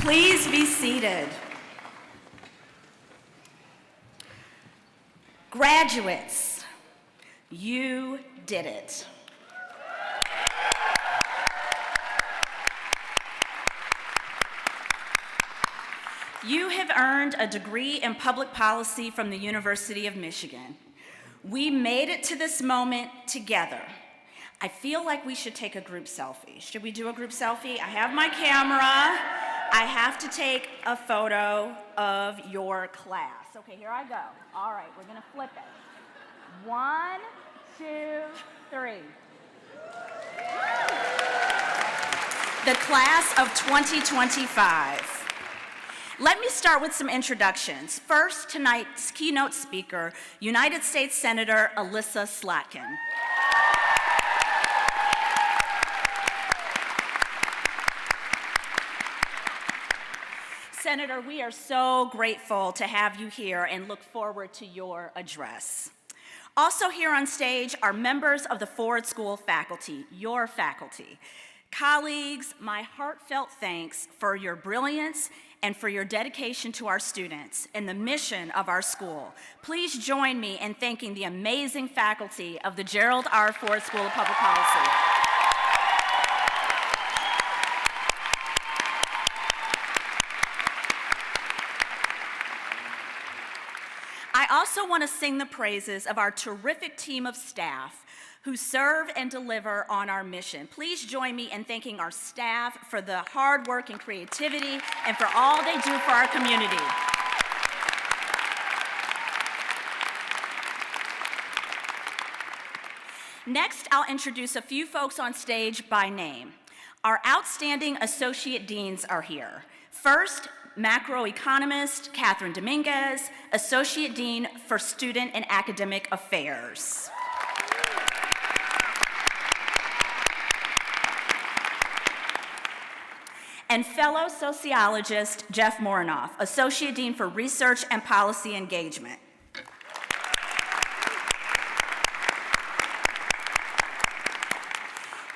Please be seated. Graduates, you did it. You have earned a degree in public policy from the University of Michigan. We made it to this moment together. I feel like we should take a group selfie. Should we do a group selfie? I have my camera. I have to take a photo of your class. Okay, here I go. All right, we're gonna flip it. 1, 2, 3. The class of 2025. Let me start with some introductions. First, tonight's keynote speaker, United States Senator Alyssa Slatkin. Senator, we are so grateful to have you here and look forward to your address. Also here on stage are members of the Ford School faculty, your faculty. Colleagues, my heartfelt thanks for your brilliance and for your dedication to our students and the mission of our school. Please join me in thanking the amazing faculty of the Gerald R. Ford School of Public Policy. I also want to sing the praises of our terrific team of staff who serve and deliver on our mission. Please join me in thanking our staff for the hard work and creativity and for all they do for our community. Next, I'll introduce a few folks on stage by name. Our outstanding associate deans are here. First, macroeconomist Catherine Dominguez, Associate Dean for Student and Academic Affairs. And fellow sociologist Jeff Morinoff, Associate Dean for Research and Policy Engagement.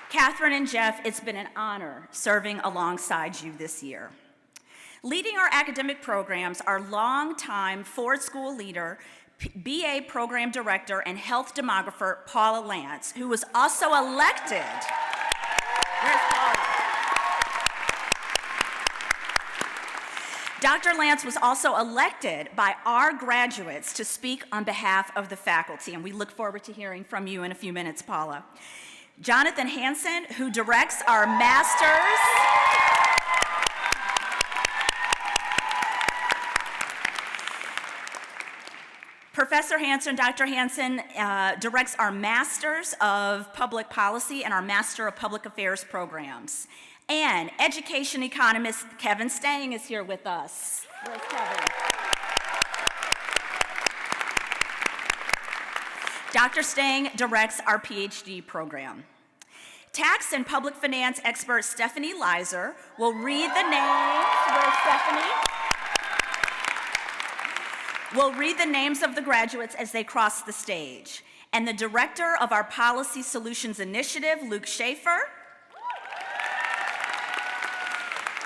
Catherine and Jeff, it's been an honor serving alongside you this year. Leading our academic programs are longtime Ford School leader, BA Program Director, and health demographer Paula Lance, who was also elected. Where's Paula? Dr. Lance was also elected by our graduates to speak on behalf of the faculty, and we look forward to hearing from you in a few minutes, Paula. Jonathan Hansen, who directs our master's. Professor Hansen, Dr. Hansen, directs our Masters of Public Policy and our Master of Public Affairs programs. And education economist Kevin Stang is here with us. Where's Kevin? Dr. Stang directs our PhD program. Tax and public finance expert Stephanie Leiser will read the names. Where's Stephanie? We'll read the names of the graduates as they cross the stage. And the director of our Policy Solutions Initiative, Luke Schaefer,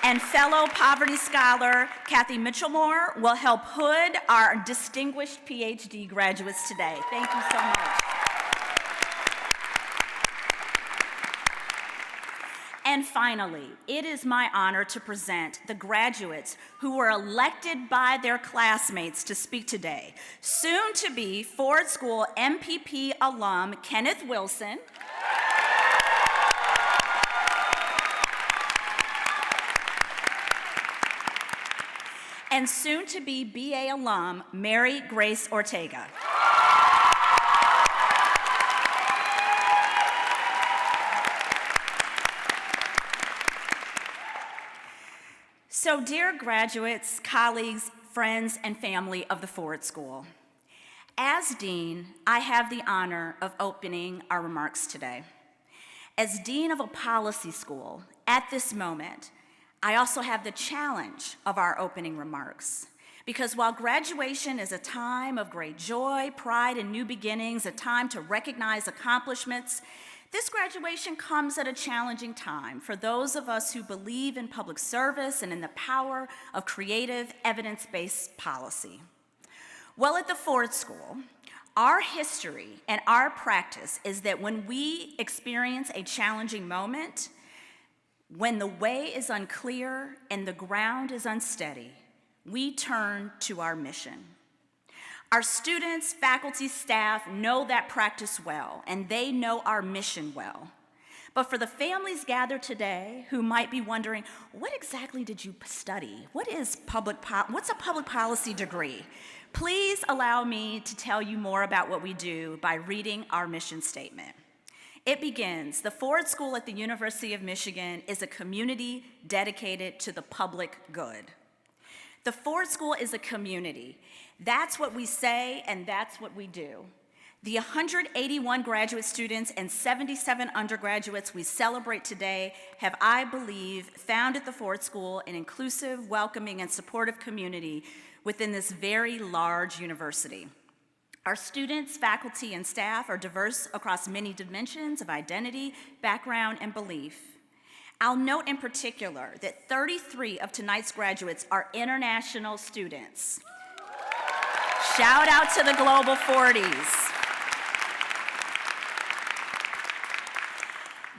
and fellow poverty scholar Kathy Mitchellmore will help hood our distinguished PhD graduates today. Thank you so much. And finally, it is my honor to present the graduates who were elected by their classmates to speak today. Soon to be Ford School MPP alum Kenneth Wilson, and soon to be BA alum Mary Grace Ortega. So, dear graduates, colleagues, friends, and family of the Ford School, as Dean, I have the honor of opening our remarks today. As Dean of a policy school, at this moment, I also have the challenge of our opening remarks. Because while graduation is a time of great joy, pride, and new beginnings, a time to recognize accomplishments, This graduation comes at a challenging time for those of us who believe in public service and in the power of creative, evidence-based policy. Well, at the Ford School, our history and our practice is that when we experience a challenging moment, when the way is unclear and the ground is unsteady, we turn to our mission. Our students, faculty, staff know that practice well, and they know our mission well. But for the families gathered today who might be wondering, what exactly did you study? What's a public policy degree? Please allow me to tell you more about what we do by reading our mission statement. It begins, the Ford School at the University of Michigan is a community dedicated to the public good. The Ford School is a community. That's what we say, and that's what we do. The 181 graduate students and 77 undergraduates we celebrate today have, I believe, found at the Ford School an inclusive, welcoming, and supportive community within this very large university. Our students, faculty, and staff are diverse across many dimensions of identity, background, and belief. I'll note in particular that 33 of tonight's graduates are international students. Shout out to the Global 40s.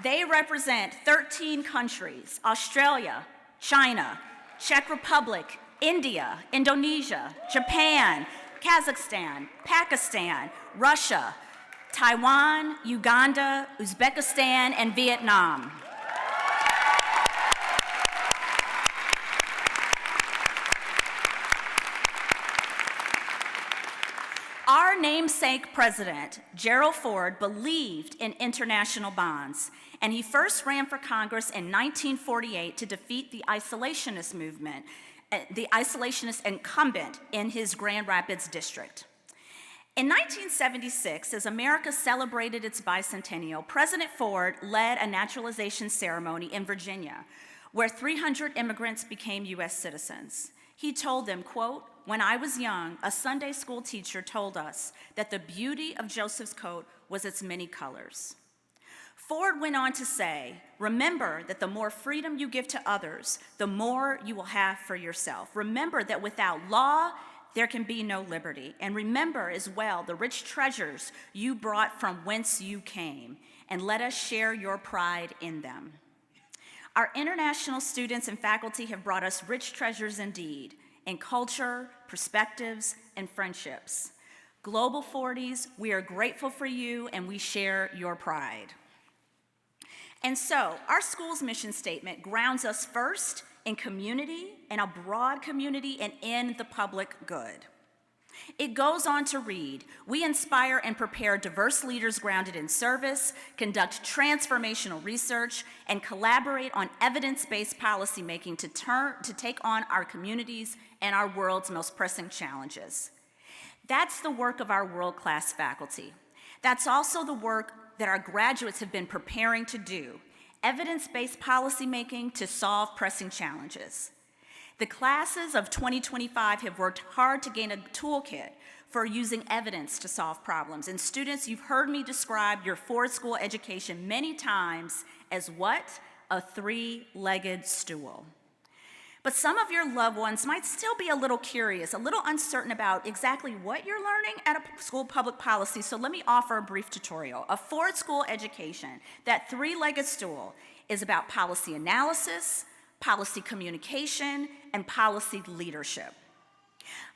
They represent 13 countries: Australia, China, Czech Republic, India, Indonesia, Japan, Kazakhstan, Pakistan, Russia, Taiwan, Uganda, Uzbekistan, and Vietnam. Our namesake president, Gerald Ford, believed in international bonds, and he first ran for Congress in 1948 to defeat the isolationist movement, the isolationist incumbent in his Grand Rapids district. In 1976, as America celebrated its bicentennial, President Ford led a naturalization ceremony in Virginia, where 300 immigrants became U.S. citizens. He told them, quote, "When I was young, a Sunday school teacher told us that the beauty of Joseph's coat was its many colors." Ford went on to say, "Remember that the more freedom you give to others, the more you will have for yourself. Remember that without law, there can be no liberty. And remember as well the rich treasures you brought from whence you came, and let us share your pride in them." Our international students and faculty have brought us rich treasures indeed, in culture, perspectives, and friendships. Global 40s, we are grateful for you and we share your pride. And so, our school's mission statement grounds us first in community, in a broad community, and in the public good. It goes on to read, "We inspire and prepare diverse leaders grounded in service, conduct transformational research, and collaborate on evidence-based policymaking to take on our communities and our world's most pressing challenges." That's the work of our world-class faculty. That's also the work that our graduates have been preparing to do, evidence-based policymaking to solve pressing challenges. The classes of 2025 have worked hard to gain a toolkit for using evidence to solve problems. And students, you've heard me describe your Ford School education many times as what? A three-legged stool. But some of your loved ones might still be a little curious, a little uncertain about exactly what you're learning at a school public policy, so let me offer a brief tutorial. A Ford School education, that three-legged stool, is about policy analysis, policy communication, and policy leadership.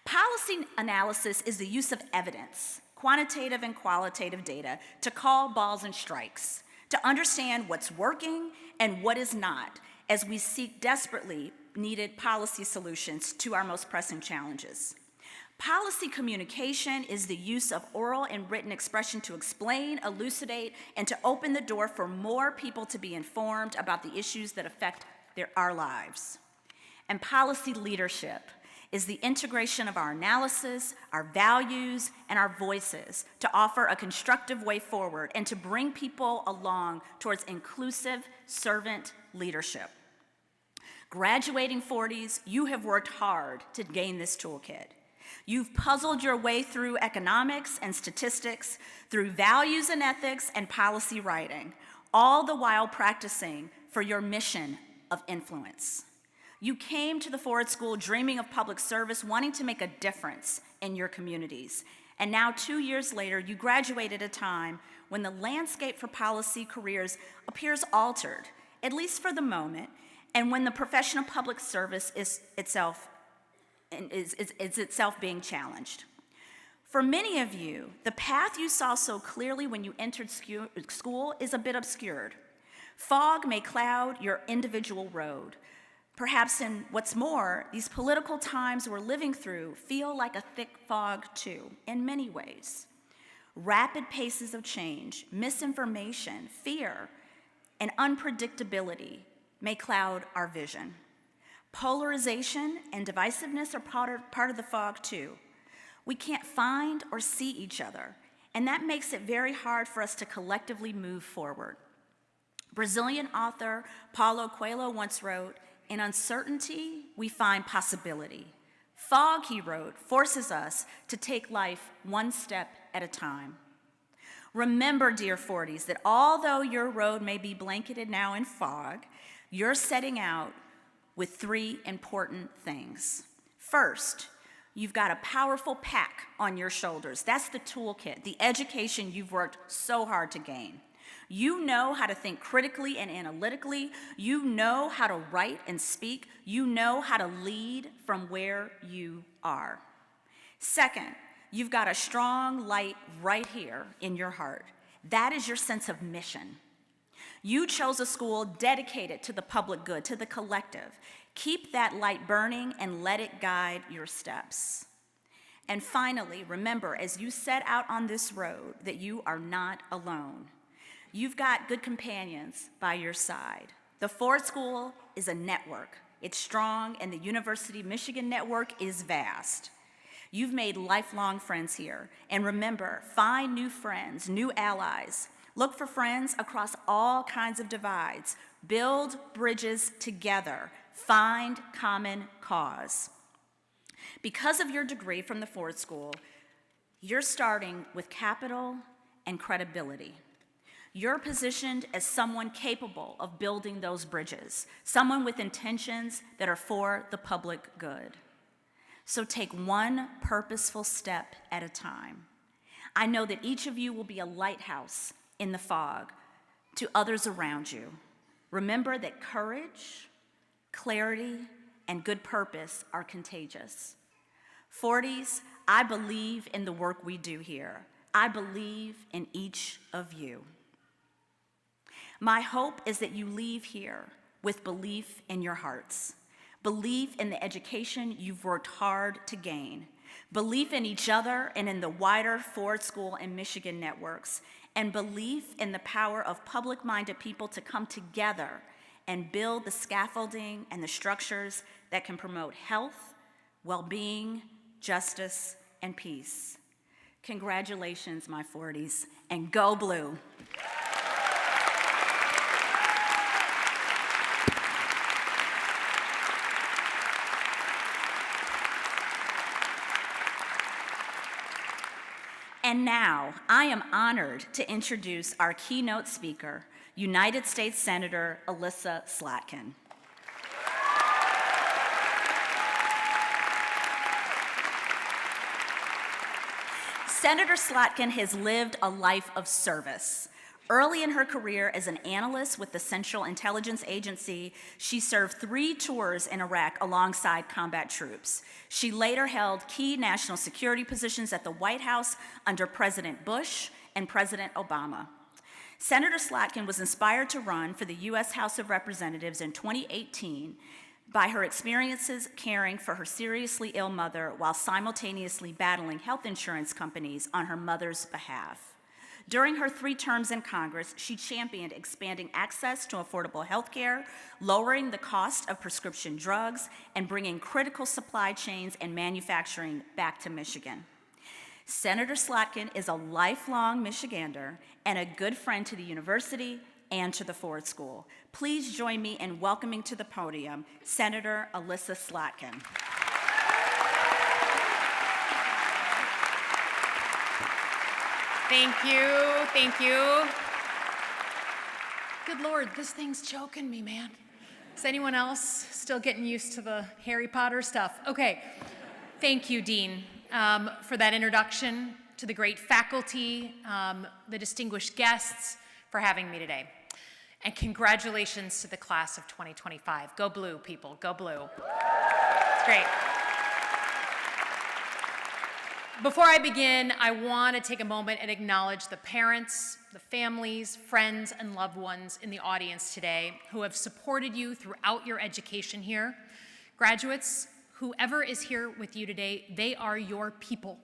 Policy analysis is the use of evidence, quantitative and qualitative data, to call balls and strikes, to understand what's working and what is not, as we seek desperately needed policy solutions to our most pressing challenges. Policy communication is the use of oral and written expression to explain, elucidate, and to open the door for more people to be informed about the issues that affect our lives. And policy leadership is the integration of our analysis, our values, and our voices to offer a constructive way forward and to bring people along towards inclusive servant leadership. Graduating 40s, you have worked hard to gain this toolkit. You've puzzled your way through economics and statistics, through values and ethics and policy writing, all the while practicing for your mission of influence. You came to the Ford School dreaming of public service, wanting to make a difference in your communities. And now, 2 years later, you graduate at a time when the landscape for policy careers appears altered, at least for the moment, and when the profession of public service is itself being challenged. For many of you, the path you saw so clearly when you entered school is a bit obscured. Fog may cloud your individual road. Perhaps, and what's more, these political times we're living through feel like a thick fog too, in many ways. Rapid paces of change, misinformation, fear, and unpredictability may cloud our vision. Polarization and divisiveness are part of the fog too. We can't find or see each other, and that makes it very hard for us to collectively move forward. Brazilian author Paulo Coelho once wrote, "In uncertainty, we find possibility. Fog," he wrote, "forces us to take life one step at a time." Remember, dear 40s, that although your road may be blanketed now in fog, you're setting out with 3 important things. First, you've got a powerful pack on your shoulders. That's the toolkit, the education you've worked so hard to gain. You know how to think critically and analytically. You know how to write and speak. You know how to lead from where you are. Second, you've got a strong light right here in your heart. That is your sense of mission. You chose a school dedicated to the public good, to the collective. Keep that light burning and let it guide your steps. And finally, remember, as you set out on this road, that you are not alone. You've got good companions by your side. The Ford School is a network. It's strong, and the University of Michigan network is vast. You've made lifelong friends here. And remember, find new friends, new allies. Look for friends across all kinds of divides. Build bridges together. Find common cause. Because of your degree from the Ford School, you're starting with capital and credibility. You're positioned as someone capable of building those bridges, someone with intentions that are for the public good. So take one purposeful step at a time. I know that each of you will be a lighthouse in the fog to others around you. Remember that courage, clarity, and good purpose are contagious. 40s, I believe in the work we do here. I believe in each of you. My hope is that you leave here with belief in your hearts, belief in the education you've worked hard to gain, belief in each other and in the wider Ford School and Michigan networks, and belief in the power of public-minded people to come together and build the scaffolding and the structures that can promote health, well-being, justice, and peace. Congratulations, my 40s, and go blue. And now, I am honored to introduce our keynote speaker, United States Senator Elissa Slotkin. Senator Slotkin has lived a life of service. Early in her career as an analyst with the Central Intelligence Agency, she served 3 tours in Iraq alongside combat troops. She later held key national security positions at the White House under President Bush and President Obama. Senator Slotkin was inspired to run for the U.S. House of Representatives in 2018 by her experiences caring for her seriously ill mother while simultaneously battling health insurance companies on her mother's behalf. During her 3 terms in Congress, she championed expanding access to affordable health care, lowering the cost of prescription drugs, and bringing critical supply chains and manufacturing back to Michigan. Senator Slotkin is a lifelong Michigander and a good friend to the university and to the Ford School. Please join me in welcoming to the podium Senator Elissa Slotkin. Thank you, thank you. Good Lord, this thing's choking me, man. Is anyone else still getting used to the Harry Potter stuff? Okay, thank you, Dean, for that introduction, to the great faculty, the distinguished guests, for having me today. And congratulations to the class of 2025. Go blue, people, go blue. It's great. Before I begin, I want to take a moment and acknowledge the parents, the families, friends, and loved ones in the audience today who have supported you throughout your education here. Graduates, whoever is here with you today, they are your people.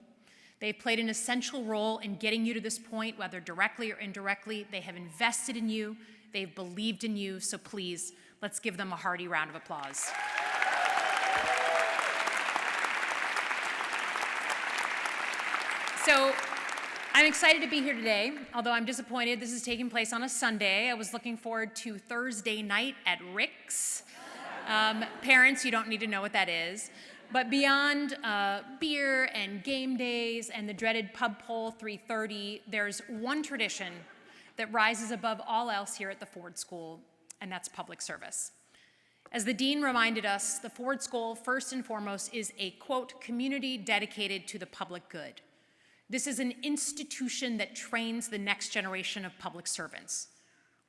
They've played an essential role in getting you to this point, whether directly or indirectly. They have invested in you. They've believed in you. So please, let's give them a hearty round of applause. So I'm excited to be here today, although I'm disappointed this is taking place on a Sunday. I was looking forward to Thursday night at Rick's. Parents, you don't need to know what that is. But beyond beer and game days and the dreaded pub poll 3:30, there's one tradition that rises above all else here at the Ford School, and that's public service. As the dean reminded us, the Ford School, first and foremost, is a, quote, community dedicated to the public good. This is an institution that trains the next generation of public servants.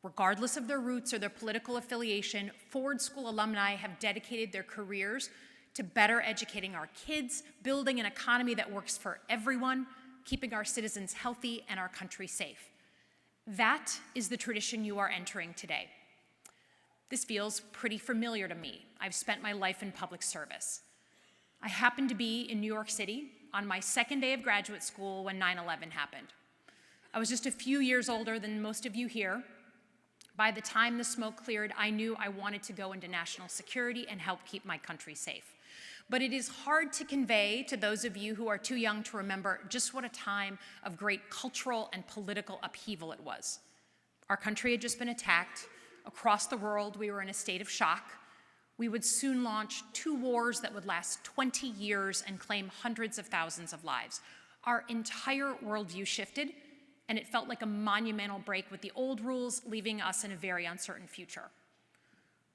Regardless of their roots or their political affiliation, Ford School alumni have dedicated their careers to better educating our kids, building an economy that works for everyone, keeping our citizens healthy and our country safe. That is the tradition you are entering today. This feels pretty familiar to me. I've spent my life in public service. I happened to be in New York City on my second day of graduate school when 9/11 happened. I was just a few years older than most of you here. By the time the smoke cleared, I knew I wanted to go into national security and help keep my country safe. But it is hard to convey to those of you who are too young to remember just what a time of great cultural and political upheaval it was. Our country had just been attacked. Across the world, we were in a state of shock. We would soon launch 2 wars that would last 20 years and claim hundreds of thousands of lives. Our entire worldview shifted, and it felt like a monumental break with the old rules, leaving us in a very uncertain future.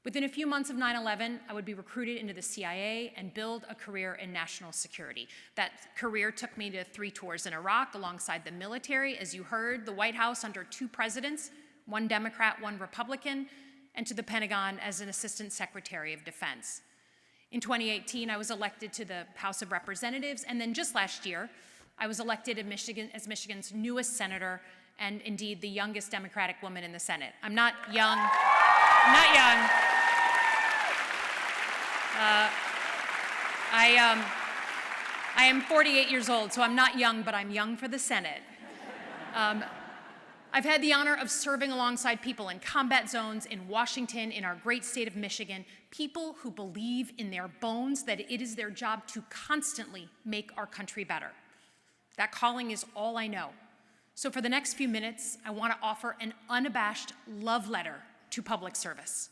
Within a few months of 9/11, I would be recruited into the CIA and build a career in national security. That career took me to 3 tours in Iraq alongside the military, as you heard, the White House under 2 presidents, 1 Democrat, 1 Republican, and to the Pentagon as an Assistant Secretary of Defense. In 2018, I was elected to the House of Representatives, and then just last year, I was elected in Michigan as Michigan's newest senator, and indeed the youngest Democratic woman in the Senate. I'm not young. I am 48 years old, so I'm not young, but I'm young for the Senate. I've had the honor of serving alongside people in combat zones in Washington, in our great state of Michigan, people who believe in their bones that it is their job to constantly make our country better. That calling is all I know. So for the next few minutes, I want to offer an unabashed love letter to public service.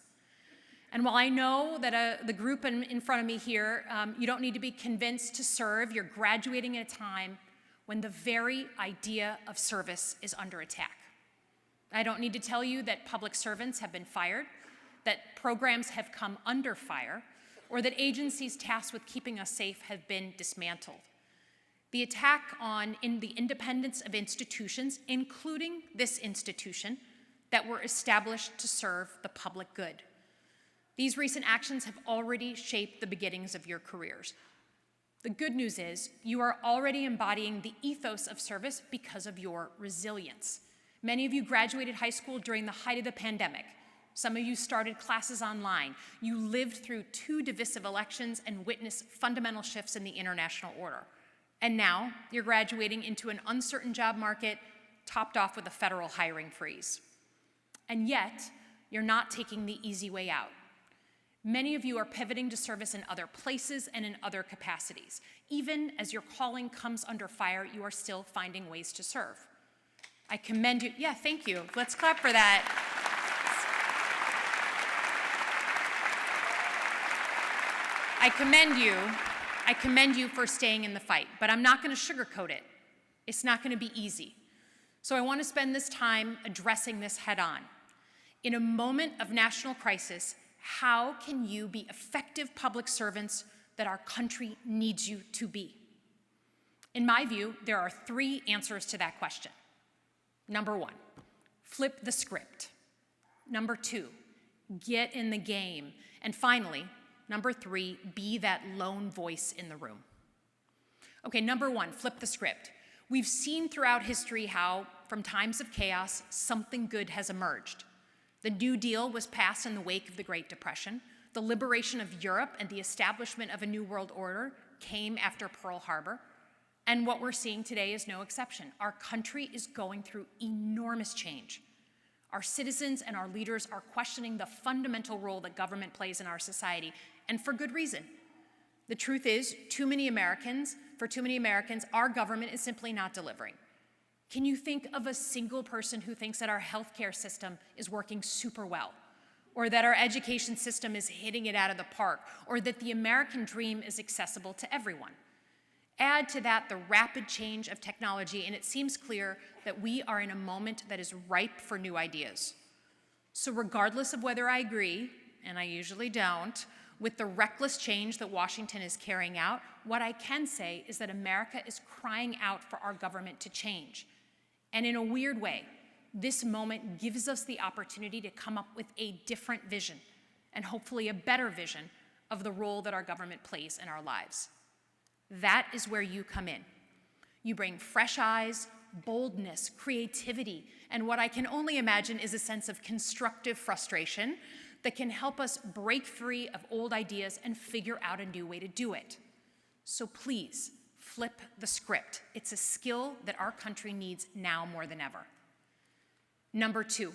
And while I know that the group in front of me here, you don't need to be convinced to serve, you're graduating at a time when the very idea of service is under attack. I don't need to tell you that public servants have been fired, that programs have come under fire, or that agencies tasked with keeping us safe have been dismantled. The attack on the independence of institutions, including this institution, that were established to serve the public good. These recent actions have already shaped the beginnings of your careers. The good news is you are already embodying the ethos of service because of your resilience. Many of you graduated high school during the height of the pandemic. Some of you started classes online. You lived through 2 divisive elections and witnessed fundamental shifts in the international order. And now you're graduating into an uncertain job market topped off with a federal hiring freeze. And yet, you're not taking the easy way out. Many of you are pivoting to service in other places and in other capacities. Even as your calling comes under fire, you are still finding ways to serve. I commend you. Yeah, thank you. Let's clap for that. I commend you for staying in the fight, but I'm not going to sugarcoat it. It's not going to be easy. So I want to spend this time addressing this head on. In a moment of national crisis, how can you be effective public servants that our country needs you to be? In my view, there are 3 answers to that question. Number 1, flip the script. Number 2, get in the game. And finally, number 3, be that lone voice in the room. Okay, number 1, flip the script. We've seen throughout history how, from times of chaos, something good has emerged. The New Deal was passed in the wake of the Great Depression. The liberation of Europe and the establishment of a new world order came after Pearl Harbor. And what we're seeing today is no exception. Our country is going through enormous change. Our citizens and our leaders are questioning the fundamental role that government plays in our society, and for good reason. The truth is, for too many Americans, our government is simply not delivering. Can you think of a single person who thinks that our healthcare system is working super well, or that our education system is hitting it out of the park, or that the American dream is accessible to everyone? Add to that the rapid change of technology, and it seems clear that we are in a moment that is ripe for new ideas. So regardless of whether I agree, and I usually don't, with the reckless change that Washington is carrying out, what I can say is that America is crying out for our government to change. And in a weird way, this moment gives us the opportunity to come up with a different vision, and hopefully a better vision, of the role that our government plays in our lives. That is where you come in. You bring fresh eyes, boldness, creativity, and what I can only imagine is a sense of constructive frustration that can help us break free of old ideas and figure out a new way to do it. So please, flip the script. It's a skill that our country needs now more than ever. Number 2,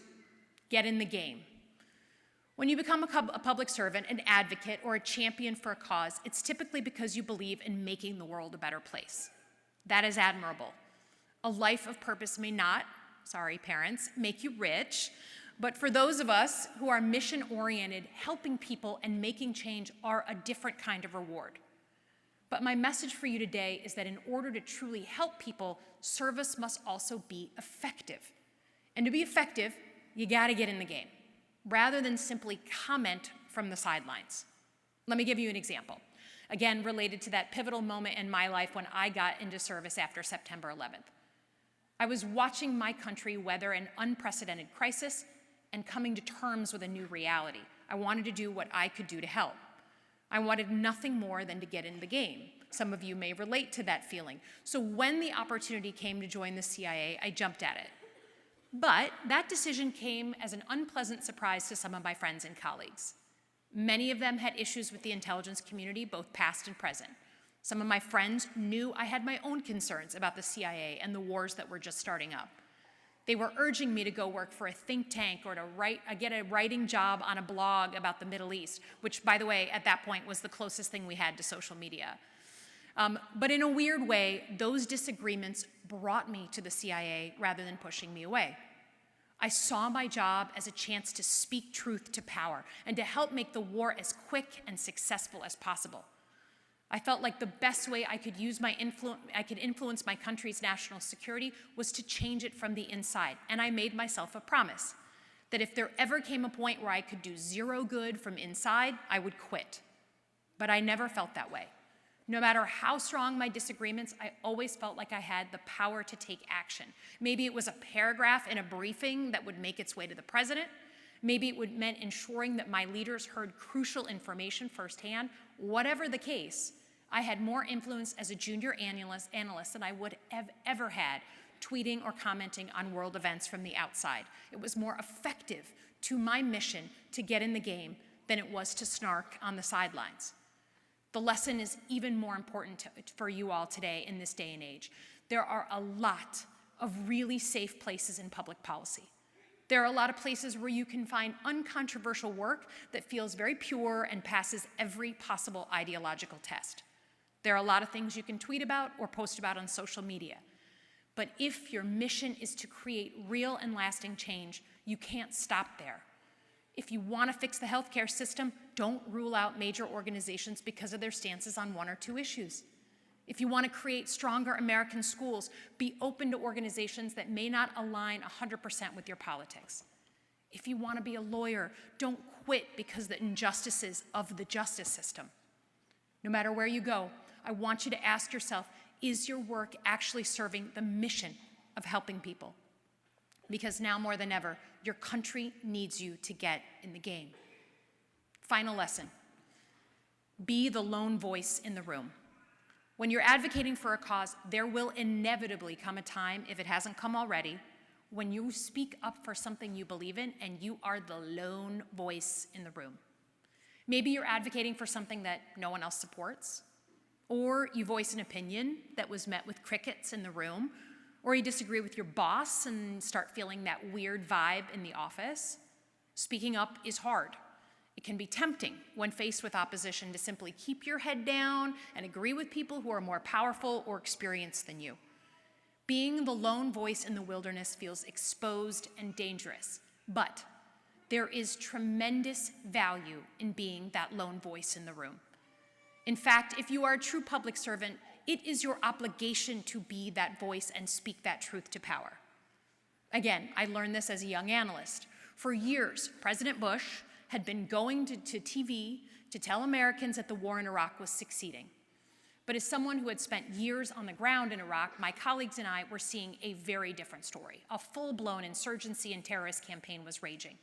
get in the game. When you become a public servant, an advocate, or a champion for a cause, it's typically because you believe in making the world a better place. That is admirable. A life of purpose may not, sorry parents, make you rich, but for those of us who are mission-oriented, helping people and making change are a different kind of reward. But my message for you today is that in order to truly help people, service must also be effective. And to be effective, you gotta get in the game, rather than simply comment from the sidelines. Let me give you an example. Again, related to that pivotal moment in my life when I got into service after September 11th. I was watching my country weather an unprecedented crisis and coming to terms with a new reality. I wanted to do what I could do to help. I wanted nothing more than to get in the game. Some of you may relate to that feeling. So when the opportunity came to join the CIA, I jumped at it. But that decision came as an unpleasant surprise to some of my friends and colleagues. Many of them had issues with the intelligence community, both past and present. Some of my friends knew I had my own concerns about the CIA and the wars that were just starting up. They were urging me to go work for a think tank or to get a writing job on a blog about the Middle East, which, by the way, at that point was the closest thing we had to social media. But in a weird way, those disagreements brought me to the CIA rather than pushing me away. I saw my job as a chance to speak truth to power and to help make the war as quick and successful as possible. I felt like the best way I could influence my country's national security was to change it from the inside, and I made myself a promise that if there ever came a point where I could do zero good from inside, I would quit. But I never felt that way. No matter how strong my disagreements, I always felt like I had the power to take action. Maybe it was a paragraph in a briefing that would make its way to the president. Maybe it meant ensuring that my leaders heard crucial information firsthand. Whatever the case, I had more influence as a junior analyst than I would have ever had tweeting or commenting on world events from the outside. It was more effective to my mission to get in the game than it was to snark on the sidelines. The lesson is even more important for you all today in this day and age. There are a lot of really safe places in public policy. There are a lot of places where you can find uncontroversial work that feels very pure and passes every possible ideological test. There are a lot of things you can tweet about or post about on social media. But if your mission is to create real and lasting change, you can't stop there. If you want to fix the healthcare system, don't rule out major organizations because of their stances on one or two issues. If you want to create stronger American schools, be open to organizations that may not align 100% with your politics. If you want to be a lawyer, don't quit because of the injustices of the justice system. No matter where you go, I want you to ask yourself, is your work actually serving the mission of helping people? Because now more than ever, your country needs you to get in the game. Final lesson. Be the lone voice in the room. When you're advocating for a cause, there will inevitably come a time, if it hasn't come already, when you speak up for something you believe in and you are the lone voice in the room. Maybe you're advocating for something that no one else supports, or you voice an opinion that was met with crickets in the room, or you disagree with your boss and start feeling that weird vibe in the office. Speaking up is hard. It can be tempting when faced with opposition to simply keep your head down and agree with people who are more powerful or experienced than you. Being the lone voice in the wilderness feels exposed and dangerous, but there is tremendous value in being that lone voice in the room. In fact, if you are a true public servant, it is your obligation to be that voice and speak that truth to power. Again, I learned this as a young analyst. For years, President Bush had been going to TV to tell Americans that the war in Iraq was succeeding. But as someone who had spent years on the ground in Iraq, my colleagues and I were seeing a very different story. A full-blown insurgency and terrorist campaign was raging.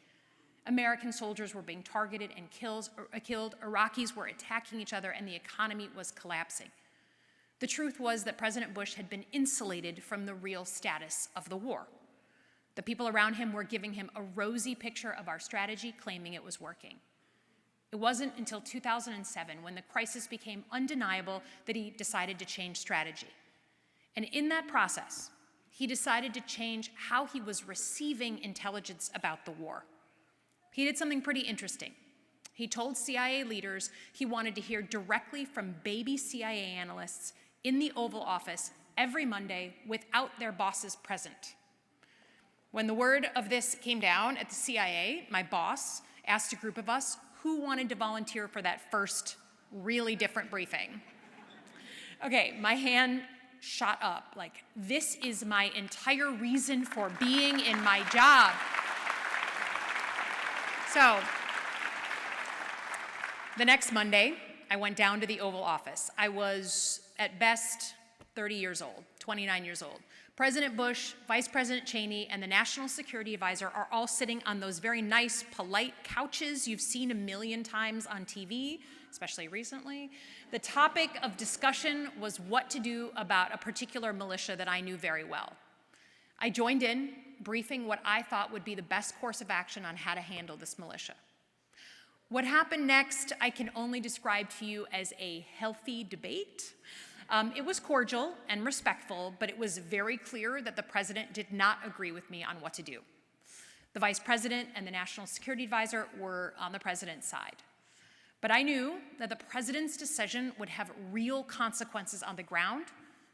American soldiers were being targeted and killed. Iraqis were attacking each other, and the economy was collapsing. The truth was that President Bush had been insulated from the real status of the war. The people around him were giving him a rosy picture of our strategy, claiming it was working. It wasn't until 2007, when the crisis became undeniable, that he decided to change strategy. And in that process, he decided to change how he was receiving intelligence about the war. He did something pretty interesting. He told CIA leaders he wanted to hear directly from baby CIA analysts in the Oval Office every Monday without their bosses present. When the word of this came down at the CIA, my boss asked a group of us who wanted to volunteer for that first really different briefing. Okay, my hand shot up, like, this is my entire reason for being in my job. So, the next Monday, I went down to the Oval Office. I was, at best, 30 years old, 29 years old. President Bush, Vice President Cheney, and the National Security Advisor are all sitting on those very nice, polite couches you've seen a million times on TV, especially recently. The topic of discussion was what to do about a particular militia that I knew very well. I joined in, briefing what I thought would be the best course of action on how to handle this militia. What happened next, I can only describe to you as a healthy debate. It was cordial and respectful, but it was very clear that the president did not agree with me on what to do. The vice president and the national security advisor were on the president's side. But I knew that the president's decision would have real consequences on the ground,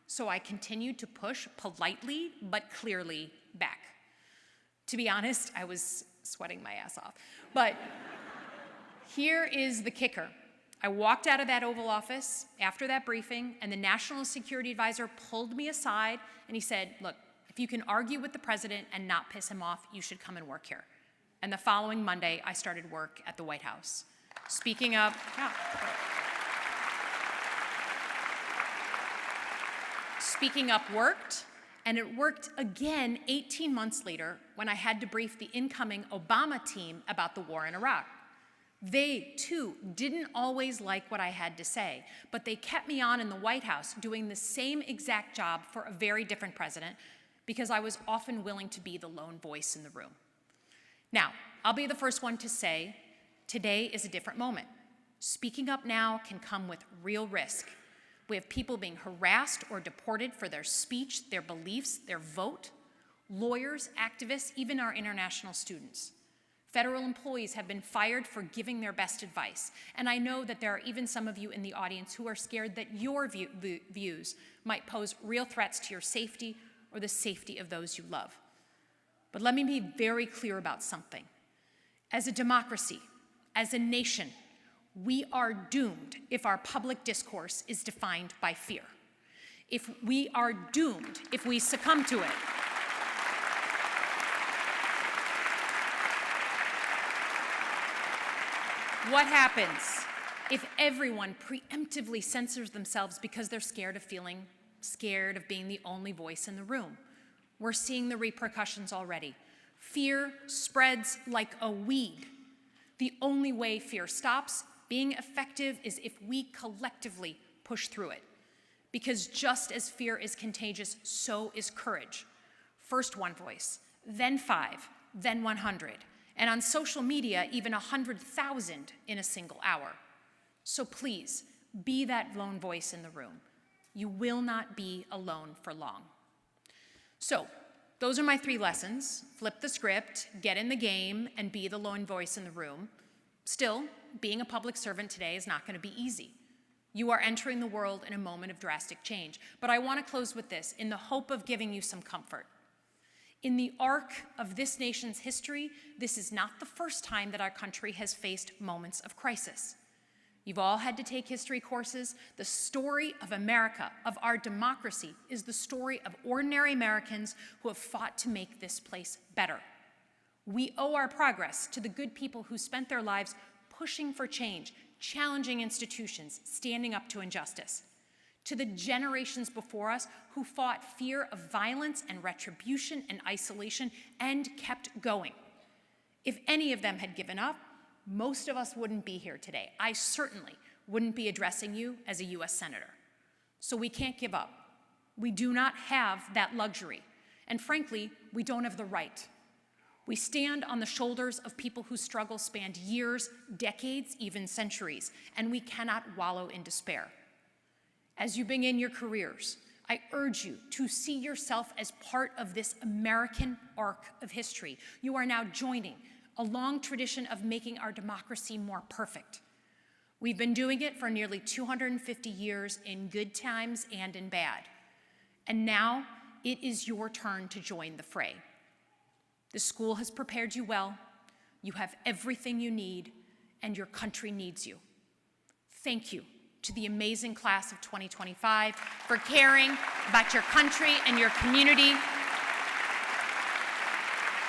so I continued to push politely but clearly back. To be honest, I was sweating my ass off. But here is the kicker. I walked out of that Oval Office after that briefing, and the National Security Advisor pulled me aside, and he said, look, if you can argue with the president and not piss him off, you should come and work here. And the following Monday, I started work at the White House. Speaking up worked, and it worked again 18 months later when I had to brief the incoming Obama team about the war in Iraq. They, too, didn't always like what I had to say, but they kept me on in the White House doing the same exact job for a very different president because I was often willing to be the lone voice in the room. Now, I'll be the first one to say, today is a different moment. Speaking up now can come with real risk. We have people being harassed or deported for their speech, their beliefs, their vote. Lawyers, activists, even our international students. Federal employees have been fired for giving their best advice. And I know that there are even some of you in the audience who are scared that your views might pose real threats to your safety or the safety of those you love. But let me be very clear about something. As a democracy, as a nation, we are doomed if our public discourse is defined by fear. If we are doomed if we succumb to it. What happens if everyone preemptively censors themselves because they're scared of being the only voice in the room? We're seeing the repercussions already. Fear spreads like a weed. The only way fear stops being effective is if we collectively push through it. Because just as fear is contagious, so is courage. First one voice, then 5, then 100. And on social media, even 100,000 in a single hour. So please, be that lone voice in the room. You will not be alone for long. So, those are my 3 lessons. Flip the script, get in the game, and be the lone voice in the room. Still, being a public servant today is not going to be easy. You are entering the world in a moment of drastic change. But I want to close with this, in the hope of giving you some comfort. In the arc of this nation's history, this is not the first time that our country has faced moments of crisis. You've all had to take history courses. The story of America, of our democracy, is the story of ordinary Americans who have fought to make this place better. We owe our progress to the good people who spent their lives pushing for change, challenging institutions, standing up to injustice. To the generations before us who fought fear of violence and retribution and isolation and kept going. If any of them had given up, most of us wouldn't be here today. I certainly wouldn't be addressing you as a US Senator. So we can't give up. We do not have that luxury. And frankly, we don't have the right. We stand on the shoulders of people whose struggles spanned years, decades, even centuries, and we cannot wallow in despair. As you begin your careers, I urge you to see yourself as part of this American arc of history. You are now joining a long tradition of making our democracy more perfect. We've been doing it for nearly 250 years in good times and in bad. And now it is your turn to join the fray. The school has prepared you well. You have everything you need, and your country needs you. Thank you to the amazing class of 2025 for caring about your country and your community.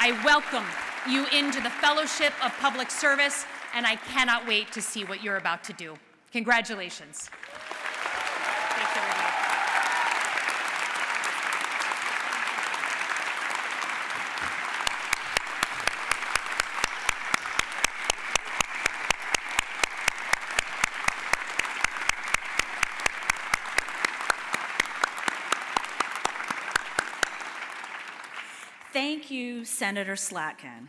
I welcome you into the Fellowship of Public Service, and I cannot wait to see what you're about to do. Congratulations. Thanks, everybody. Thank you, Senator Slatkin.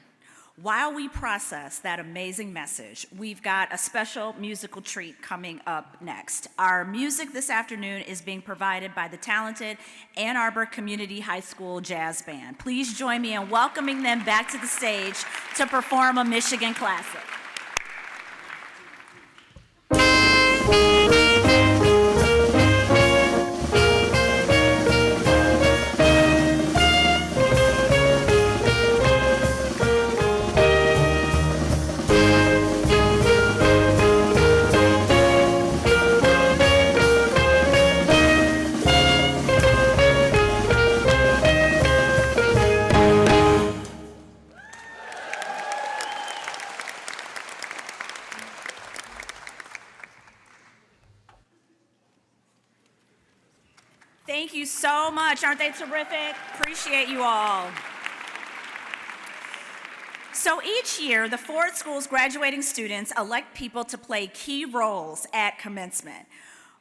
While we process that amazing message, we've got a special musical treat coming up next. Our music this afternoon is being provided by the talented Ann Arbor Community High School Jazz Band. Please join me in welcoming them back to the stage to perform a Michigan classic. Thank you so much. Aren't they terrific? Appreciate you all. So each year, the Ford School's graduating students elect people to play key roles at commencement.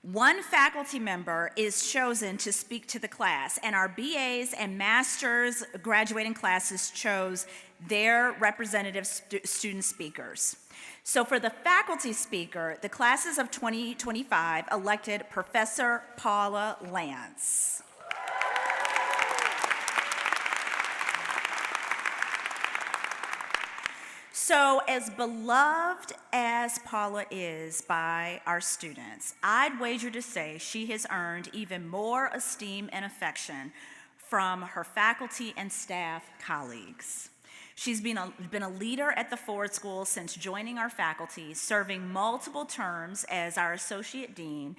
One faculty member is chosen to speak to the class, and our BAs and Masters graduating classes chose their representative student speakers. So for the faculty speaker, the classes of 2025 elected Professor Paula Lance. So as beloved as Paula is by our students, I'd wager to say she has earned even more esteem and affection from her faculty and staff colleagues. She's been a leader at the Ford School since joining our faculty, serving multiple terms as our associate dean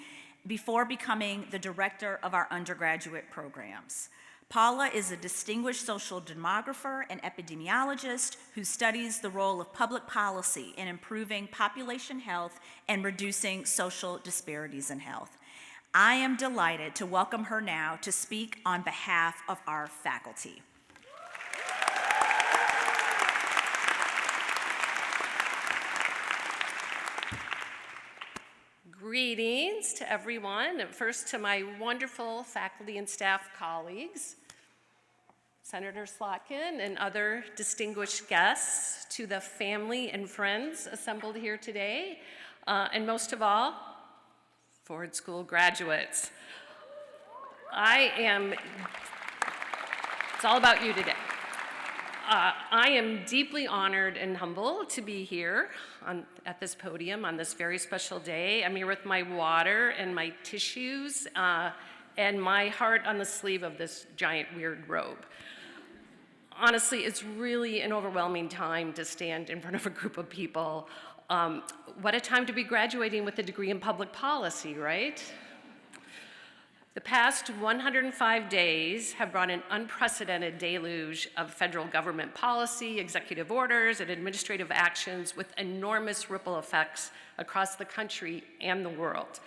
before becoming the director of our undergraduate programs. Paula is a distinguished social demographer and epidemiologist who studies the role of public policy in improving population health and reducing social disparities in health. I am delighted to welcome her now to speak on behalf of our faculty. Greetings to everyone, and first to my wonderful faculty and staff colleagues, Senator Slotkin and other distinguished guests, to the family and friends assembled here today, and most of all, Ford School graduates. It's all about you today. I am deeply honored and humbled to be here at this podium on this very special day. I'm here with my water and my tissues and my heart on the sleeve of this giant weird robe. Honestly, it's really an overwhelming time to stand in front of a group of people. What a time to be graduating with a degree in public policy, right? The past 105 days have brought an unprecedented deluge of federal government policy, executive orders, and administrative actions with enormous ripple effects across the country and the world.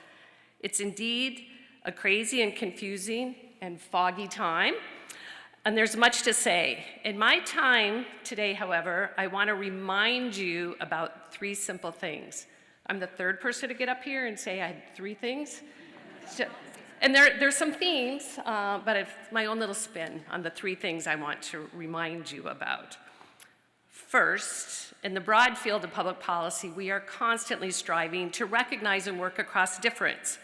It's indeed a crazy and confusing and foggy time, and there's much to say. In my time today, however, I want to remind you about three simple things. I'm the third person to get up here and say I had three things. And there's some themes, but it's my own little spin on the three things I want to remind you about. First, in the broad field of public policy, we are constantly striving to recognize and work across difference.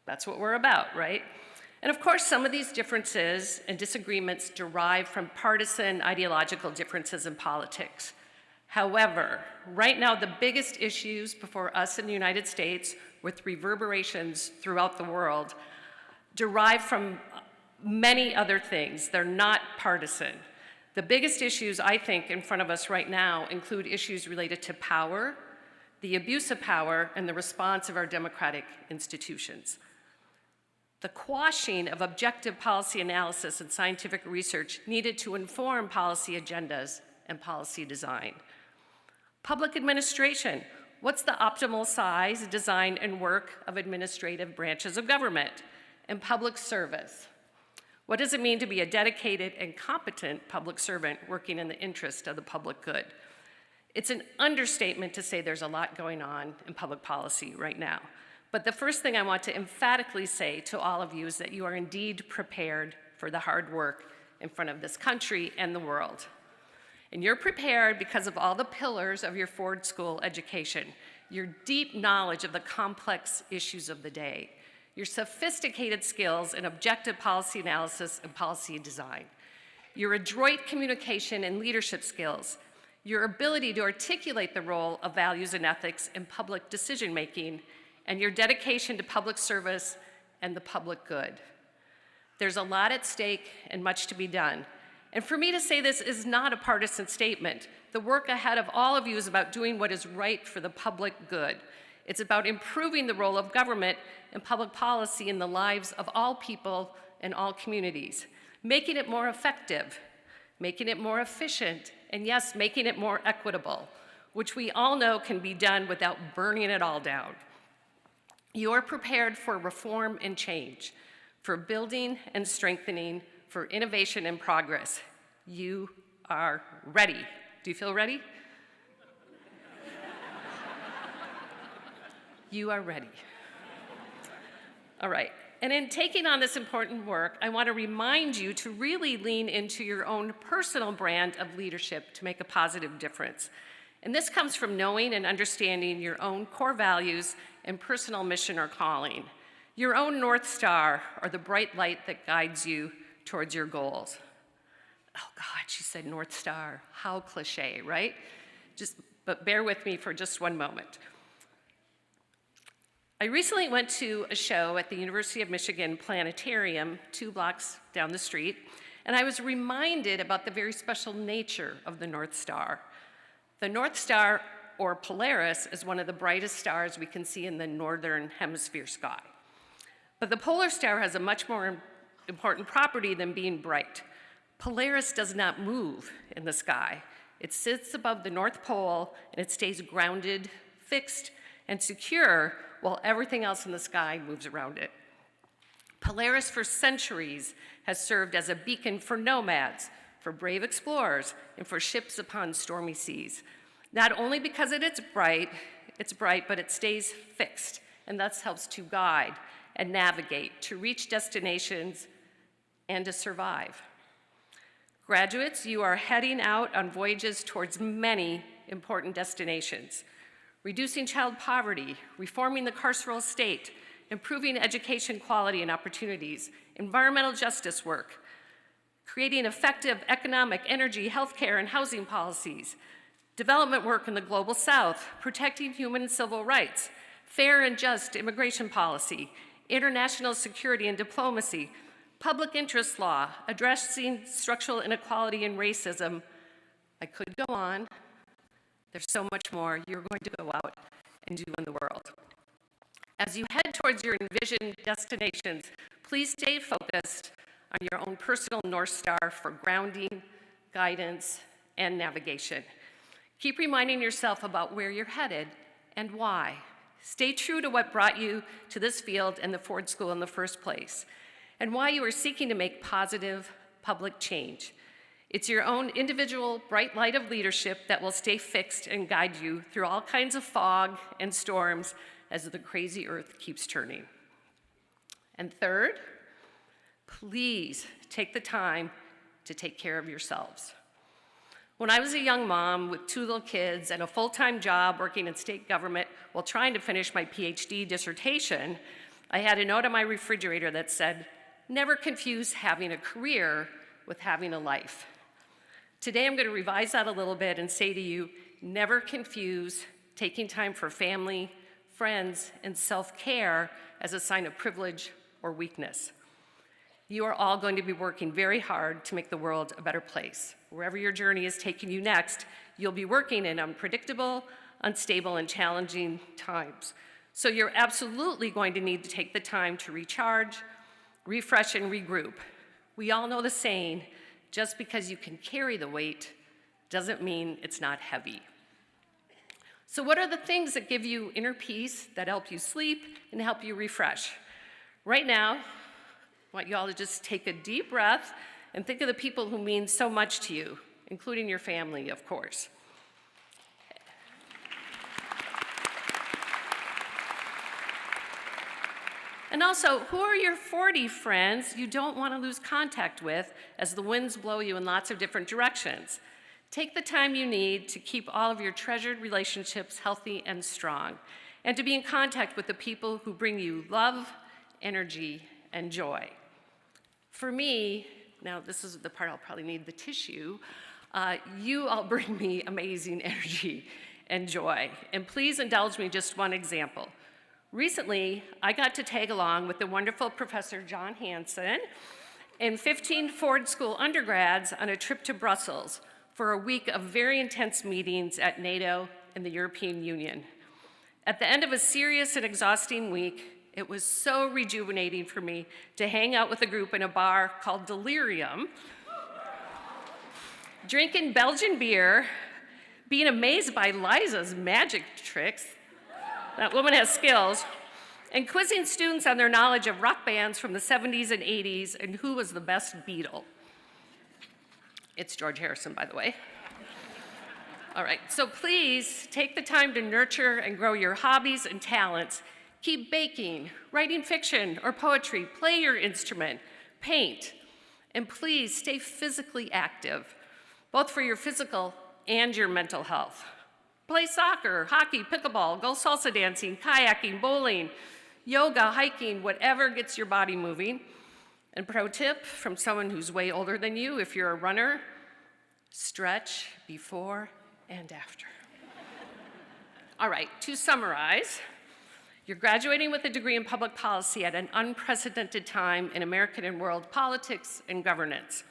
That's what we're about, right? And of course, some of these differences and disagreements derive from partisan ideological differences in politics. However, right now, the biggest issues before us in the United States, with reverberations throughout the world, derive from many other things. They're not partisan. The biggest issues, I think, in front of us right now include issues related to power, the abuse of power, and the response of our democratic institutions. The quashing of objective policy analysis and scientific research needed to inform policy agendas and policy design. Public administration. What's the optimal size, design, and work of administrative branches of government? And public service. What does it mean to be a dedicated and competent public servant working in the interest of the public good? It's an understatement to say there's a lot going on in public policy right now. But the first thing I want to emphatically say to all of you is that you are indeed prepared for the hard work in front of this country and the world. And you're prepared because of all the pillars of your Ford School education, your deep knowledge of the complex issues of the day, your sophisticated skills in objective policy analysis and policy design, your adroit communication and leadership skills, your ability to articulate the role of values and ethics in public decision-making, and your dedication to public service and the public good. There's a lot at stake and much to be done. And for me to say this is not a partisan statement. The work ahead of all of you is about doing what is right for the public good. It's about improving the role of government and public policy in the lives of all people and all communities, making it more effective, making it more efficient, and yes, making it more equitable, which we all know can be done without burning it all down. You're prepared for reform and change, for building and strengthening, for innovation and progress. You are ready. Do you feel ready? You are ready. All right. And in taking on this important work, I want to remind you to really lean into your own personal brand of leadership to make a positive difference. And this comes from knowing and understanding your own core values and personal mission or calling, your own North Star, or the bright light that guides you towards your goals. Oh God, she said North Star. How cliche, right? But bear with me for just one moment. I recently went to a show at the University of Michigan Planetarium, 2 blocks down the street, and I was reminded about the very special nature of the North Star. The North Star, or Polaris, is one of the brightest stars we can see in the northern hemisphere sky. But the polar star has a much more important property than being bright. Polaris does not move in the sky. It sits above the North Pole and it stays grounded, fixed, and secure while everything else in the sky moves around it. Polaris for centuries has served as a beacon for nomads, for brave explorers, and for ships upon stormy seas. Not only because it's bright, but it stays fixed and thus helps to guide and navigate, to reach destinations and to survive. Graduates, you are heading out on voyages towards many important destinations. Reducing child poverty, reforming the carceral state, improving education quality and opportunities, environmental justice work, creating effective economic, energy, healthcare, and housing policies, development work in the global south, protecting human and civil rights, fair and just immigration policy, international security and diplomacy, public interest law, addressing structural inequality and racism. I could go on. There's so much more you're going to go out and do in the world. As you head towards your envisioned destinations, please stay focused on your own personal North Star for grounding, guidance, and navigation. Keep reminding yourself about where you're headed and why. Stay true to what brought you to this field and the Ford School in the first place, and why you are seeking to make positive public change. It's your own individual bright light of leadership that will stay fixed and guide you through all kinds of fog and storms as the crazy earth keeps turning. And third, please take the time to take care of yourselves. When I was a young mom with 2 little kids and a full-time job working in state government while trying to finish my PhD dissertation, I had a note on my refrigerator that said, "Never confuse having a career with having a life." Today I'm going to revise that a little bit and say to you, never confuse taking time for family, friends, and self-care as a sign of privilege or weakness. You are all going to be working very hard to make the world a better place. Wherever your journey is taking you next, you'll be working in unpredictable, unstable, and challenging times. So you're absolutely going to need to take the time to recharge, refresh, and regroup. We all know the saying, just because you can carry the weight doesn't mean it's not heavy. So what are the things that give you inner peace, that help you sleep, and help you refresh? Right now, I want you all to just take a deep breath and think of the people who mean so much to you, including your family, of course. And also, who are your 40 friends you don't want to lose contact with as the winds blow you in lots of different directions? Take the time you need to keep all of your treasured relationships healthy and strong, and to be in contact with the people who bring you love, energy, and joy. For me, now this is the part I'll probably need the tissue, you all bring me amazing energy and joy. And please indulge me just one example. Recently, I got to tag along with the wonderful Professor John Hansen and 15 Ford School undergrads on a trip to Brussels for a week of very intense meetings at NATO and the European Union. At the end of a serious and exhausting week, it was so rejuvenating for me to hang out with a group in a bar called Delirium, drinking Belgian beer, being amazed by Liza's magic tricks. That woman has skills, and quizzing students on their knowledge of rock bands from the 70s and 80s and who was the best Beatle. It's George Harrison, by the way. All right, so please take the time to nurture and grow your hobbies and talents. Keep baking, writing fiction or poetry, play your instrument, paint, and please stay physically active, both for your physical and your mental health. Play soccer, hockey, pickleball, go salsa dancing, kayaking, bowling, yoga, hiking, whatever gets your body moving. And pro tip from someone who's way older than you, if you're a runner, stretch before and after. All right, to summarize, you're graduating with a degree in public policy at an unprecedented time in American and world politics and governance.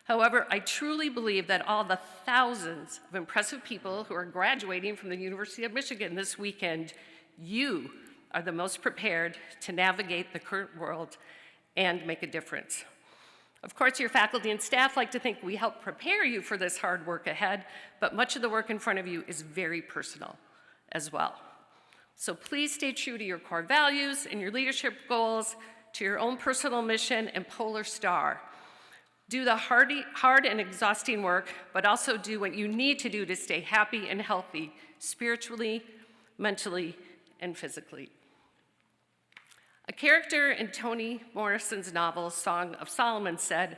However, I truly believe that all the thousands of impressive people who are graduating from the University of Michigan this weekend, you are the most prepared to navigate the current world and make a difference. Of course, your faculty and staff like to think we help prepare you for this hard work ahead, but much of the work in front of you is very personal as well. So please stay true to your core values and your leadership goals, to your own personal mission and polar star. Do the hard and exhausting work, but also do what you need to do to stay happy and healthy, spiritually, mentally, and physically. A character in Toni Morrison's novel, Song of Solomon, said,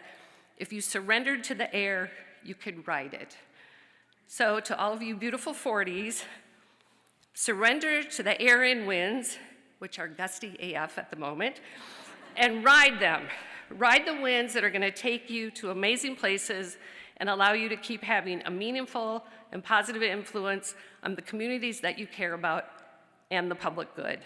"If you surrendered to the air, you could ride it." So to all of you beautiful 40s, surrender to the air and winds, which are gusty AF at the moment, and ride them. Ride the winds that are going to take you to amazing places and allow you to keep having a meaningful and positive influence on the communities that you care about and the public good.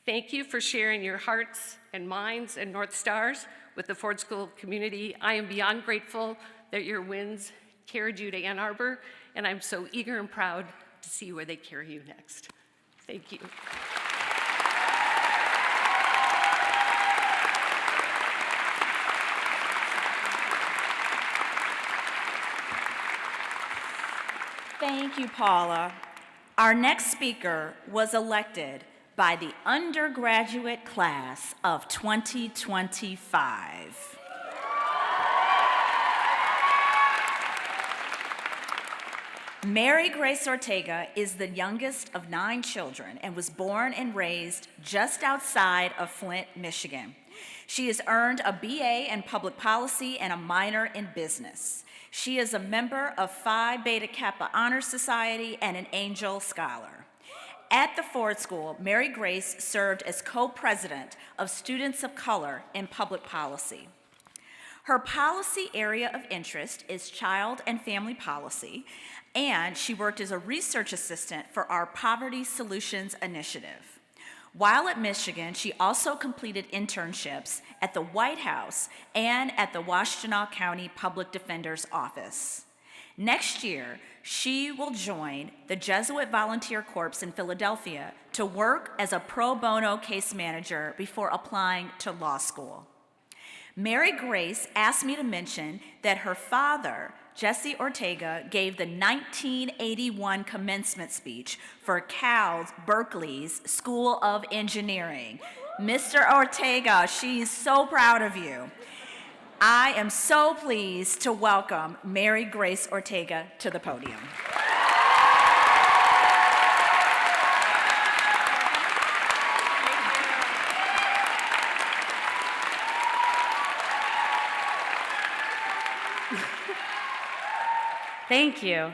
Thank you for sharing your hearts and minds and North Stars with the Ford School community. I am beyond grateful that your winds carried you to Ann Arbor, and I'm so eager and proud to see where they carry you next. Thank you. Thank you, Paula. Our next speaker was elected by the undergraduate class of 2025. Mary Grace Ortega is the youngest of 9 children and was born and raised just outside of Flint, Michigan. She has earned a BA in public policy and a minor in business. She is a member of Phi Beta Kappa Honor Society and an Angel Scholar. At the Ford School, Mary Grace served as co-president of Students of Color in Public Policy. Her policy area of interest is child and family policy, and she worked as a research assistant for our Poverty Solutions Initiative. While at Michigan, she also completed internships at the White House and at the Washtenaw County Public Defender's Office. Next year, she will join the Jesuit Volunteer Corps in Philadelphia to work as a pro bono case manager before applying to law school. Mary Grace asked me to mention that her father, Jesse Ortega, gave the 1981 commencement speech for Cal's Berkeley's School of Engineering. Mr. Ortega, she's so proud of you. I am so pleased to welcome Mary Grace Ortega to the podium. Thank you.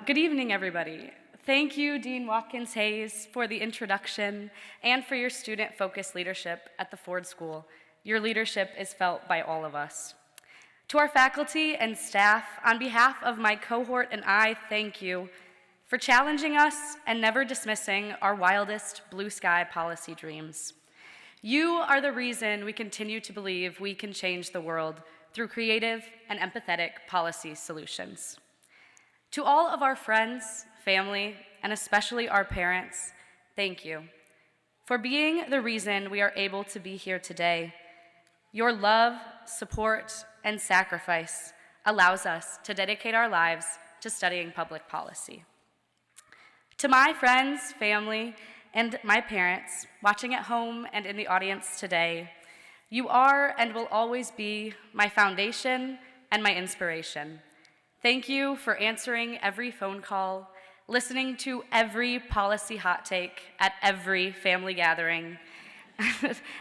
Good evening, everybody. Thank you, Dean Watkins-Hayes, for the introduction and for your student-focused leadership at the Ford School. Your leadership is felt by all of us. To our faculty and staff, on behalf of my cohort and I, thank you for challenging us and never dismissing our wildest blue sky policy dreams. You are the reason we continue to believe we can change the world through creative and empathetic policy solutions. To all of our friends, family, and especially our parents, thank you for being the reason we are able to be here today. Your love, support, and sacrifice allows us to dedicate our lives to studying public policy. To my friends, family, and my parents watching at home and in the audience today, you are and will always be my foundation and my inspiration. Thank you for answering every phone call, listening to every policy hot take at every family gathering,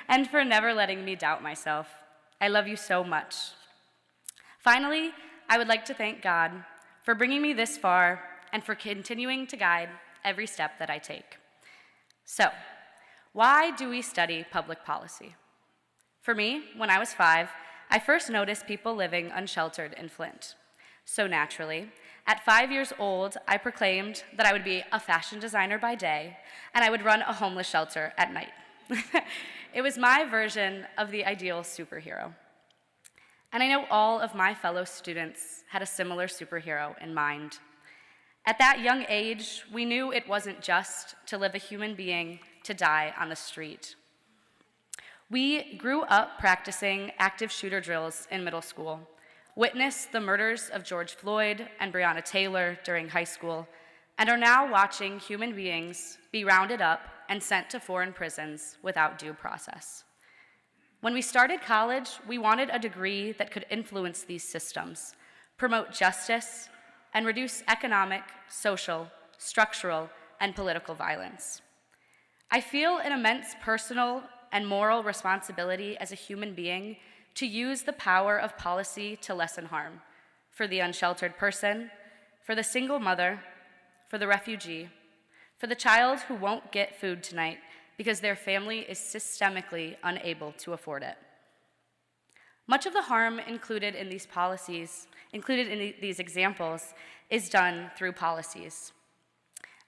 and for never letting me doubt myself. I love you so much. Finally, I would like to thank God for bringing me this far and for continuing to guide every step that I take. So, why do we study public policy? For me, when I was 5, I first noticed people living unsheltered in Flint. So naturally, at 5 years old, I proclaimed that I would be a fashion designer by day, and I would run a homeless shelter at night. It was my version of the ideal superhero. And I know all of my fellow students had a similar superhero in mind. At that young age, we knew it wasn't just to live a human being to die on the street. We grew up practicing active shooter drills in middle school, witnessed the murders of George Floyd and Breonna Taylor during high school, and are now watching human beings be rounded up and sent to foreign prisons without due process. When we started college, we wanted a degree that could influence these systems, promote justice, and reduce economic, social, structural, and political violence. I feel an immense personal and moral responsibility as a human being to use the power of policy to lessen harm for the unsheltered person, for the single mother, for the refugee, for the child who won't get food tonight because their family is systemically unable to afford it. Much of the harm included in these examples, is done through policies.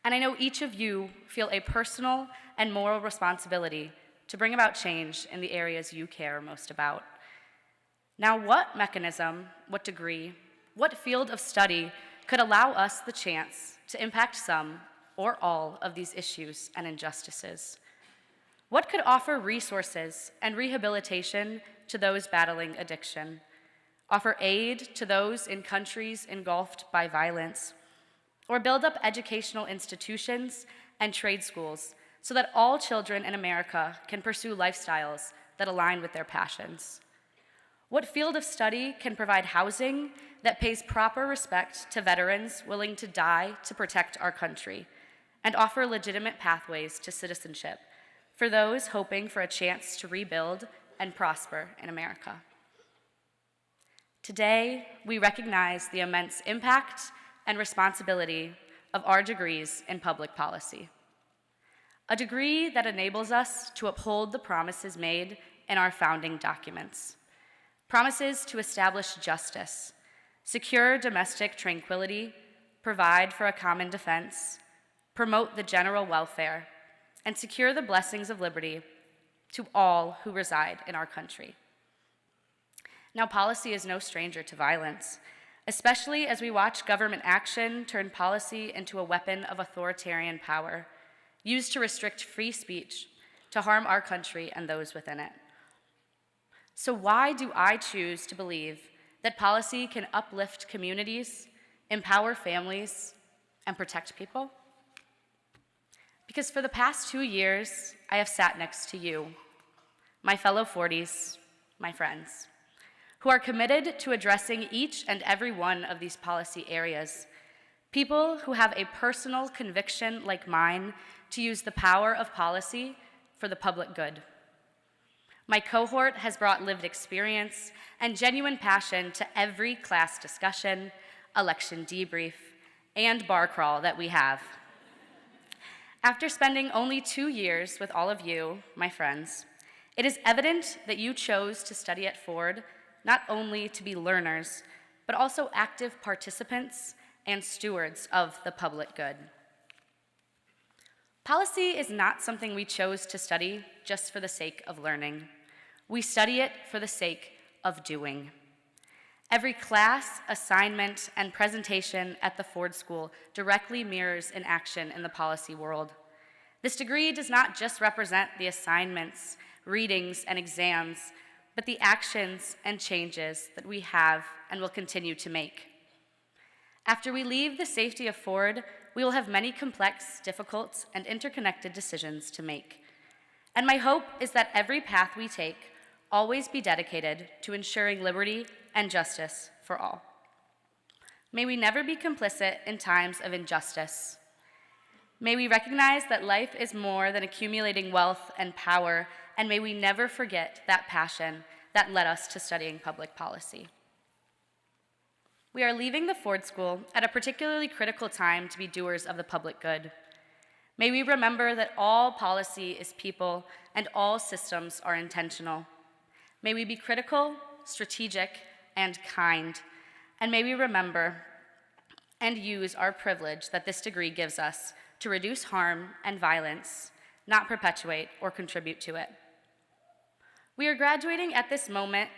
And I know each of you feel a personal and moral responsibility to bring about change in the areas you care most about. Now, what mechanism, what degree, what field of study could allow us the chance to impact some or all of these issues and injustices? What could offer resources and rehabilitation to those battling addiction, offer aid to those in countries engulfed by violence, or build up educational institutions and trade schools so that all children in America can pursue lifestyles that align with their passions? What field of study can provide housing that pays proper respect to veterans willing to die to protect our country and offer legitimate pathways to citizenship for those hoping for a chance to rebuild and prosper in America? Today, we recognize the immense impact and responsibility of our degrees in public policy. A degree that enables us to uphold the promises made in our founding documents. Promises to establish justice, secure domestic tranquility, provide for a common defense, promote the general welfare, and secure the blessings of liberty to all who reside in our country. Now, policy is no stranger to violence, especially as we watch government action turn policy into a weapon of authoritarian power, used to restrict free speech, to harm our country and those within it. So why do I choose to believe that policy can uplift communities, empower families, and protect people? Because for the past 2 years, I have sat next to you, my fellow 40s, my friends, who are committed to addressing each and every one of these policy areas, people who have a personal conviction like mine to use the power of policy for the public good. My cohort has brought lived experience and genuine passion to every class discussion, election debrief, and bar crawl that we have. After spending only 2 years with all of you, my friends, it is evident that you chose to study at Ford not only to be learners, but also active participants and stewards of the public good. Policy is not something we chose to study just for the sake of learning. We study it for the sake of doing. Every class, assignment, and presentation at the Ford School directly mirrors an action in the policy world. This degree does not just represent the assignments, readings, and exams, but the actions and changes that we have and will continue to make. After we leave the safety of Ford, we will have many complex, difficult, and interconnected decisions to make. And my hope is that every path we take always be dedicated to ensuring liberty and justice for all. May we never be complicit in times of injustice. May we recognize that life is more than accumulating wealth and power, and may we never forget that passion that led us to studying public policy. We are leaving the Ford School at a particularly critical time to be doers of the public good. May we remember that all policy is people and all systems are intentional. May we be critical, strategic, and kind, and may we remember and use our privilege that this degree gives us to reduce harm and violence, not perpetuate or contribute to it. We are graduating at this moment,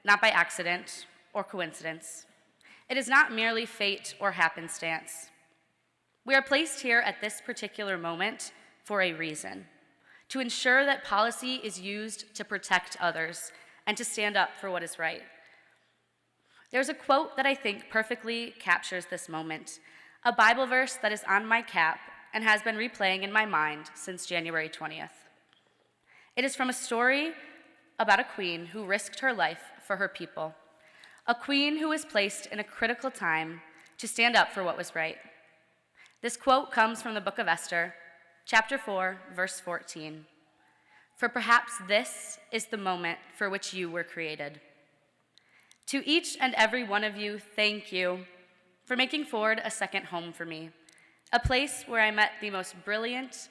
not by accident or coincidence. It is not merely fate or happenstance. We are placed here at this particular moment for a reason, to ensure that policy is used to protect others and to stand up for what is right. There's a quote that I think perfectly captures this moment, a Bible verse that is on my cap and has been replaying in my mind since January 20th. It is from a story about a queen who risked her life for her people, a queen who was placed in a critical time to stand up for what was right. This quote comes from the book of Esther, chapter 4, verse 14. For perhaps this is the moment for which you were created. To each and every one of you, thank you for making Ford a second home for me, a place where I met the most brilliant,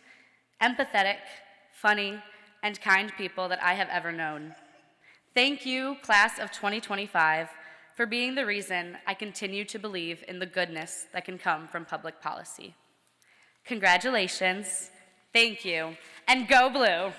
empathetic, funny, and kind people that I have ever known. Thank you, class of 2025, for being the reason I continue to believe in the goodness that can come from public policy. Congratulations, thank you, and go Blue!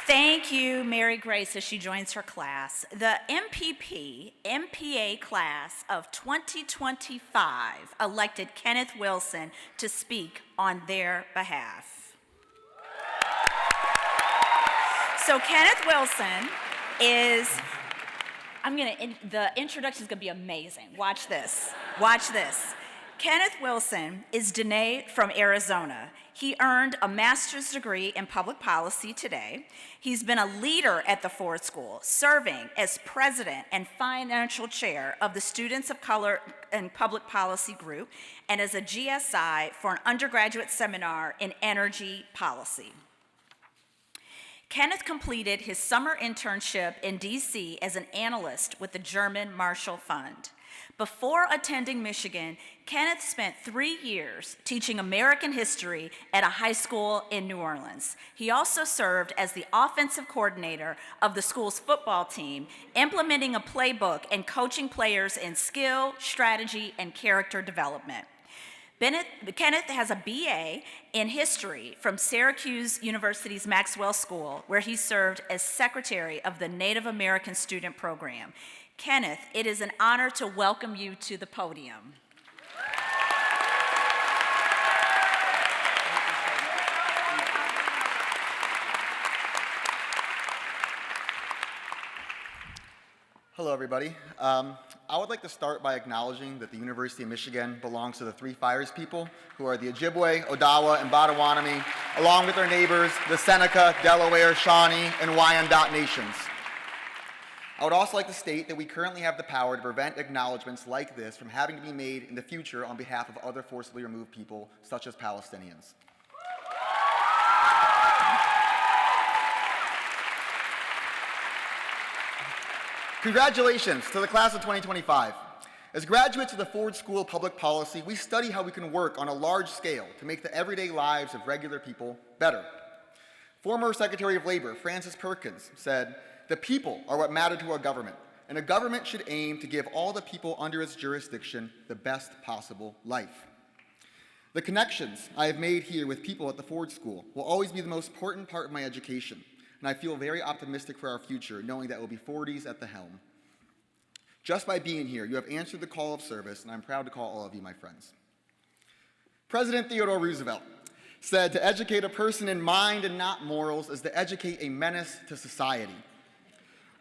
Thank you, Mary Grace, as she joins her class. The MPA class of 2025 elected Kenneth Wilson to speak on their behalf. So Kenneth Wilson is, the introduction is gonna be amazing. Watch this, watch this. Kenneth Wilson is Dene from Arizona. He earned a master's degree in public policy today. He's been a leader at the Ford School, serving as president and financial chair of the Students of Color and Public Policy Group, and as a GSI for an undergraduate seminar in energy policy. Kenneth completed his summer internship in DC as an analyst with the German Marshall Fund. Before attending Michigan, Kenneth spent 3 years teaching American history at a high school in New Orleans. He also served as the offensive coordinator of the school's football team, implementing a playbook and coaching players in skill, strategy, and character development. Kenneth has a BA in history from Syracuse University's Maxwell School, where he served as secretary of the Native American Student Program. Kenneth, it is an honor to welcome you to the podium. Hello, everybody. I would like to start by acknowledging that the University of Michigan belongs to the Three Fires people, who are the Ojibwe, Odawa, and Potawatomi, along with their neighbors, the Seneca, Delaware, Shawnee, and Wyandot nations. I would also like to state that we currently have the power to prevent acknowledgments like this from having to be made in the future on behalf of other forcibly removed people, such as Palestinians. Congratulations to the class of 2025. As graduates of the Ford School of Public Policy, we study how we can work on a large scale to make the everyday lives of regular people better. Former Secretary of Labor Frances Perkins said, "The people are what matter to a government, and a government should aim to give all the people under its jurisdiction the best possible life." The connections I have made here with people at the Ford School will always be the most important part of my education, and I feel very optimistic for our future, knowing that it will be Fordies at the helm. Just by being here, you have answered the call of service, and I'm proud to call all of you my friends. President Theodore Roosevelt said, "To educate a person in mind and not morals is to educate a menace to society."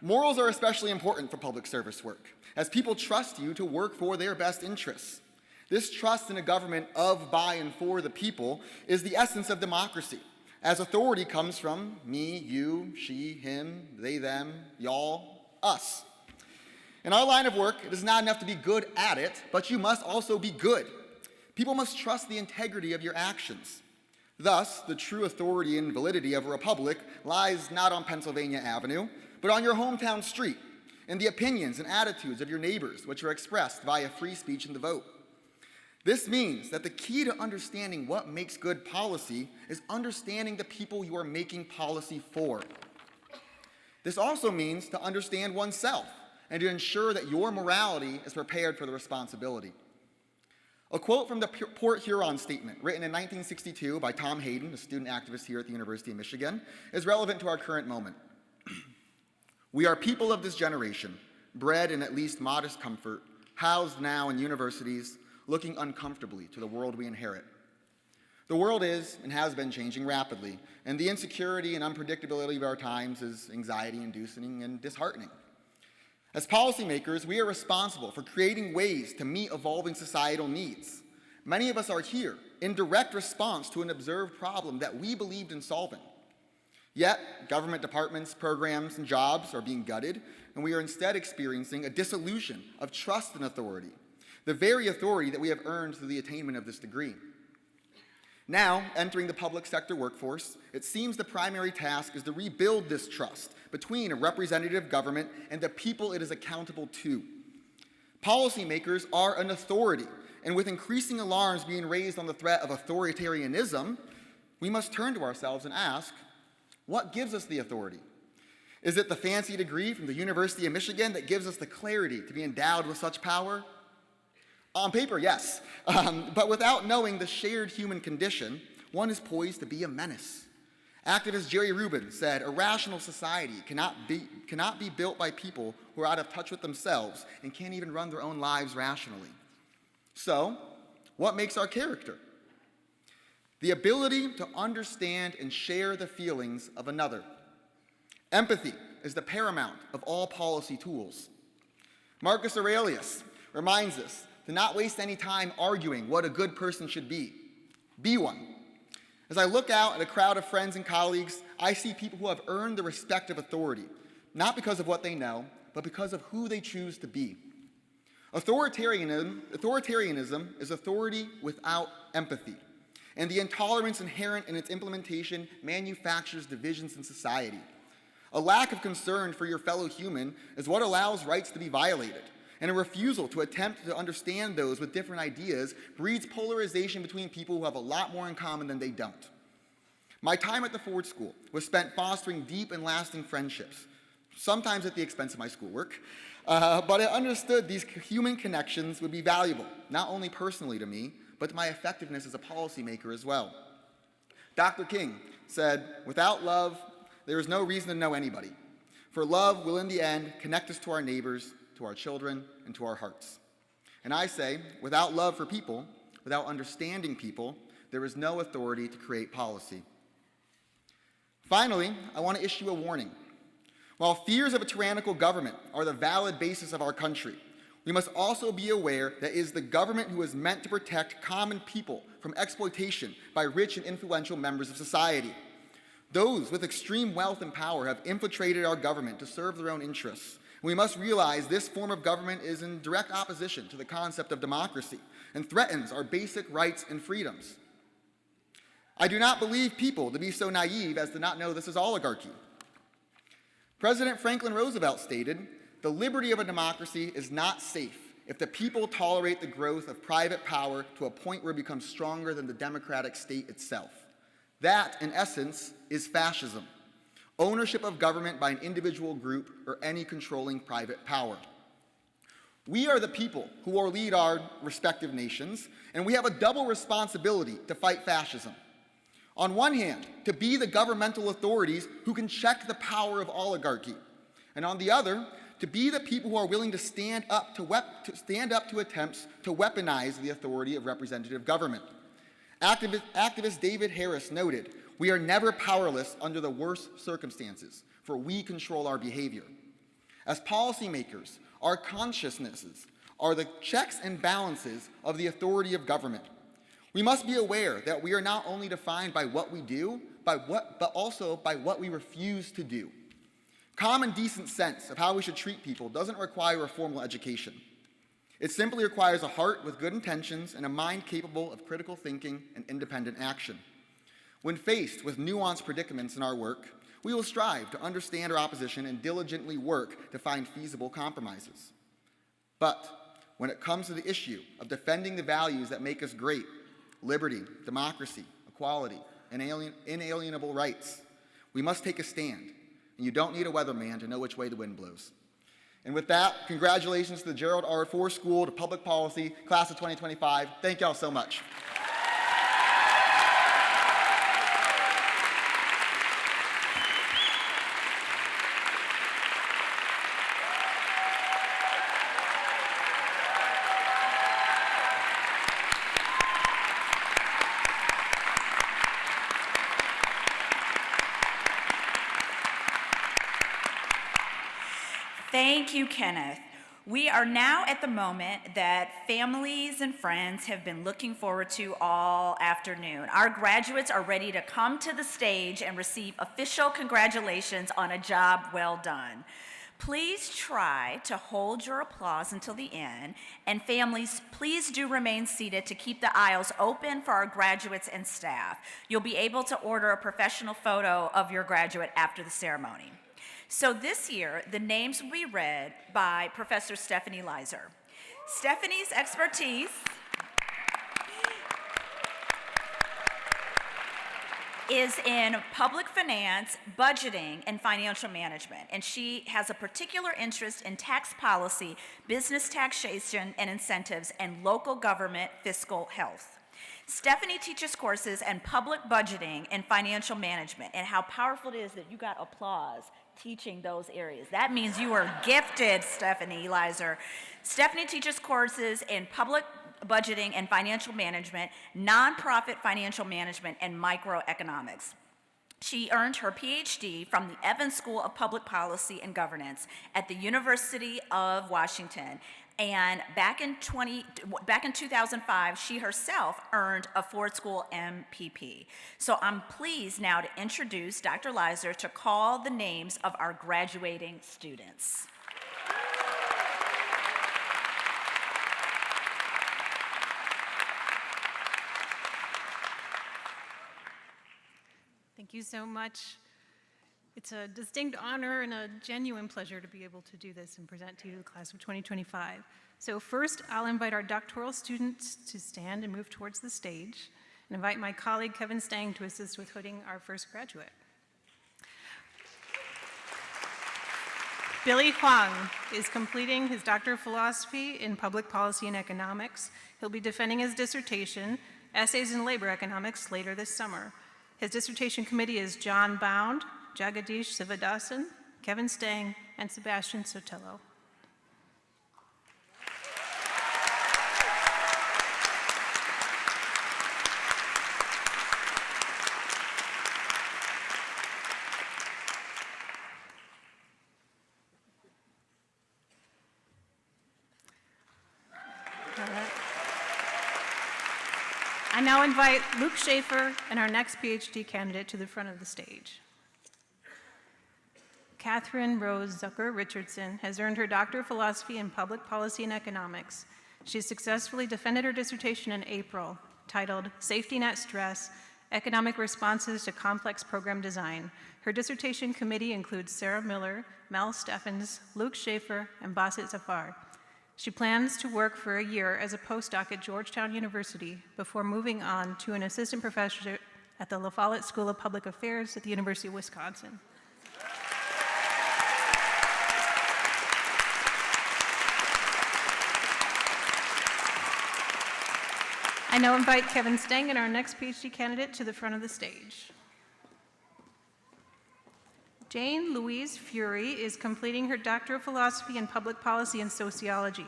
Morals are especially important for public service work, as people trust you to work for their best interests. This trust in a government of, by, and for the people is the essence of democracy, as authority comes from me, you, she, him, they, them, y'all, us. In our line of work, it is not enough to be good at it, but you must also be good. People must trust the integrity of your actions. Thus, the true authority and validity of a republic lies not on Pennsylvania Avenue, but on your hometown street, in the opinions and attitudes of your neighbors, which are expressed via free speech and the vote. This means that the key to understanding what makes good policy is understanding the people you are making policy for. This also means to understand oneself and to ensure that your morality is prepared for the responsibility. A quote from the Port Huron Statement, written in 1962 by Tom Hayden, a student activist here at the University of Michigan, is relevant to our current moment. We are people of this generation, bred in at least modest comfort, housed now in universities, looking uncomfortably to the world we inherit. The world is and has been changing rapidly, and the insecurity and unpredictability of our times is anxiety-inducing and disheartening. As policymakers, we are responsible for creating ways to meet evolving societal needs. Many of us are here in direct response to an observed problem that we believed in solving. Yet, government departments, programs, and jobs are being gutted, and we are instead experiencing a dissolution of trust in authority, the very authority that we have earned through the attainment of this degree. Now, entering the public sector workforce, it seems the primary task is to rebuild this trust between a representative government and the people it is accountable to. Policymakers are an authority, and with increasing alarms being raised on the threat of authoritarianism, we must turn to ourselves and ask, what gives us the authority? Is it the fancy degree from the University of Michigan that gives us the clarity to be endowed with such power? On paper, yes, but without knowing the shared human condition, one is poised to be a menace. Activist Jerry Rubin said, "A rational society cannot be built by people who are out of touch with themselves and can't even run their own lives rationally." So, what makes our character? The ability to understand and share the feelings of another. Empathy is the paramount of all policy tools. Marcus Aurelius reminds us to not waste any time arguing what a good person should be. Be one. As I look out at a crowd of friends and colleagues, I see people who have earned the respect of authority, not because of what they know, but because of who they choose to be. Authoritarianism is authority without empathy, and the intolerance inherent in its implementation manufactures divisions in society. A lack of concern for your fellow human is what allows rights to be violated, and a refusal to attempt to understand those with different ideas breeds polarization between people who have a lot more in common than they don't. My time at the Ford School was spent fostering deep and lasting friendships, sometimes at the expense of my schoolwork, but I understood these human connections would be valuable, not only personally to me, but to my effectiveness as a policymaker as well. Dr. King said, "Without love, there is no reason to know anybody, for love will in the end connect us to our neighbors, to our children, and to our hearts." And I say, without love for people, without understanding people, there is no authority to create policy. Finally, I want to issue a warning. While fears of a tyrannical government are the valid basis of our country, we must also be aware that it is the government who is meant to protect common people from exploitation by rich and influential members of society. Those with extreme wealth and power have infiltrated our government to serve their own interests. We must realize this form of government is in direct opposition to the concept of democracy and threatens our basic rights and freedoms. I do not believe people to be so naive as to not know this is oligarchy. President Franklin Roosevelt stated, "The liberty of a democracy is not safe if the people tolerate the growth of private power to a point where it becomes stronger than the democratic state itself." That, in essence, is fascism. Ownership of government by an individual group or any controlling private power. We are the people who will lead our respective nations, and we have a double responsibility to fight fascism. On one hand, to be the governmental authorities who can check the power of oligarchy, and on the other, to be the people who are willing to stand up to attempts to weaponize the authority of representative government. Activist David Harris noted, "We are never powerless under the worst circumstances, for we control our behavior." As policymakers, our consciousnesses are the checks and balances of the authority of government. We must be aware that we are not only defined by what we do, but also by what we refuse to do. Common decent sense of how we should treat people doesn't require a formal education. It simply requires a heart with good intentions and a mind capable of critical thinking and independent action. When faced with nuanced predicaments in our work, we will strive to understand our opposition and diligently work to find feasible compromises. But when it comes to the issue of defending the values that make us great, liberty, democracy, equality, and inalienable rights, we must take a stand, and you don't need a weatherman to know which way the wind blows. And with that, congratulations to the Gerald R. Ford School of Public Policy, class of 2025. Thank y'all so much. Thank you, Kenneth. We are now at the moment that families and friends have been looking forward to all afternoon. Our graduates are ready to come to the stage and receive official congratulations on a job well done. Please try to hold your applause until the end, and families, please do remain seated to keep the aisles open for our graduates and staff. You'll be able to order a professional photo of your graduate after the ceremony. So this year, the names will be read by Professor Stephanie Leiser. Stephanie's expertise is in public finance, budgeting, and financial management, and she has a particular interest in tax policy, business taxation and incentives, and local government fiscal health. Stephanie teaches courses in public budgeting and financial management, and how powerful it is that you got applause teaching those areas. That means you are gifted, Stephanie Leiser. Stephanie teaches courses in public budgeting and financial management, nonprofit financial management, and microeconomics. She earned her PhD from the Evans School of Public Policy and Governance at the University of Washington. And back in 2005, she herself earned a Ford School MPP. So I'm pleased now to introduce Dr. Leiser to call the names of our graduating students. Thank you so much. It's a distinct honor and a genuine pleasure to be able to do this and present to you the class of 2025. So first, I'll invite our doctoral students to stand and move towards the stage, and invite my colleague Kevin Stang to assist with hooding our first graduate. Billy Huang is completing his Doctor of Philosophy in Public Policy and Economics. He'll be defending his dissertation, Essays in Labor Economics, later this summer. His dissertation committee is John Bound, Jagadish Sivadasan, Kevin Stang, and Sebastian Sotelo. I now invite Luke Schaefer and our next PhD candidate to the front of the stage. Catherine Rose Zucker Richardson has earned her Doctor of Philosophy in Public Policy and Economics. She successfully defended her dissertation in April, titled Safety Net Stress, Economic Responses to Complex Program Design. Her dissertation committee includes Sarah Miller, Mel Steffens, Luke Schaefer, and Basit Zafar. She plans to work for a year as a postdoc at Georgetown University before moving on to an assistant professor at the La Follette School of Public Affairs at the University of Wisconsin. I now invite Kevin Stang and our next PhD candidate to the front of the stage. Jane Louise Fury is completing her Doctor of Philosophy in Public Policy and Sociology.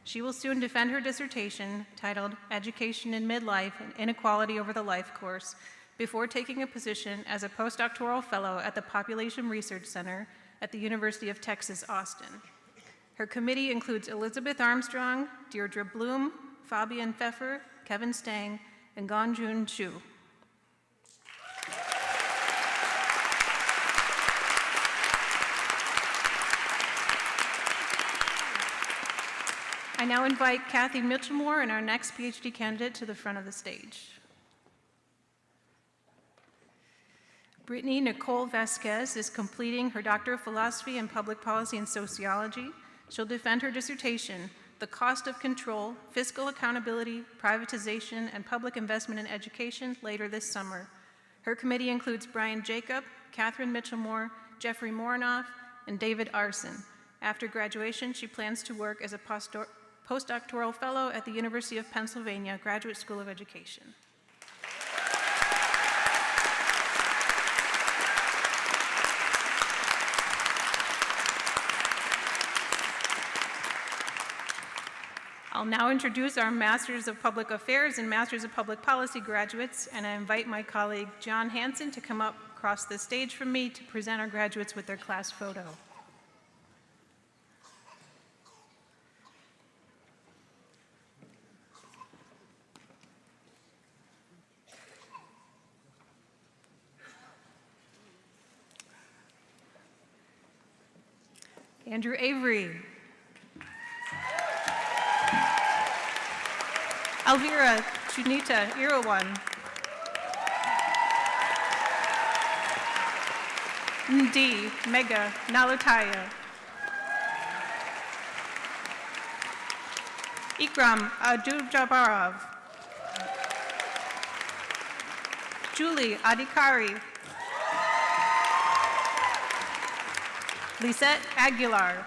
She will soon defend her dissertation titled Education in Midlife and Inequality Over the Life course before taking a position as a postdoctoral fellow at the Population Research Center at the University of Texas, Austin. Her committee includes Elizabeth Armstrong, Deirdre Bloom, Fabian Pfeffer, Kevin Stang, and Ganjun Chu. I now invite Kathy Mitchellmore and our next PhD candidate to the front of the stage. Brittany Nicole Vasquez is completing her Doctor of Philosophy in Public Policy and Sociology. She'll defend her dissertation, The Cost of Control, Fiscal Accountability, Privatization, and Public Investment in Education, later this summer. Her committee includes Brian Jacob, Catherine Mitchellmore, Jeffrey Morinoff, and David Arson. After graduation, she plans to work as a postdoctoral fellow at the University of Pennsylvania Graduate School of Education. I'll now introduce our Masters of Public Affairs and Masters of Public Policy graduates, and I invite my colleague John Hansen to come up across the stage from me to present our graduates with their class photo. Andrew Avery. Elvira Chunita Irawan. Ndi Mega Nalataya. Ikram Abdul-Jabbarov. Julie Adhikari. Lisette Aguilar.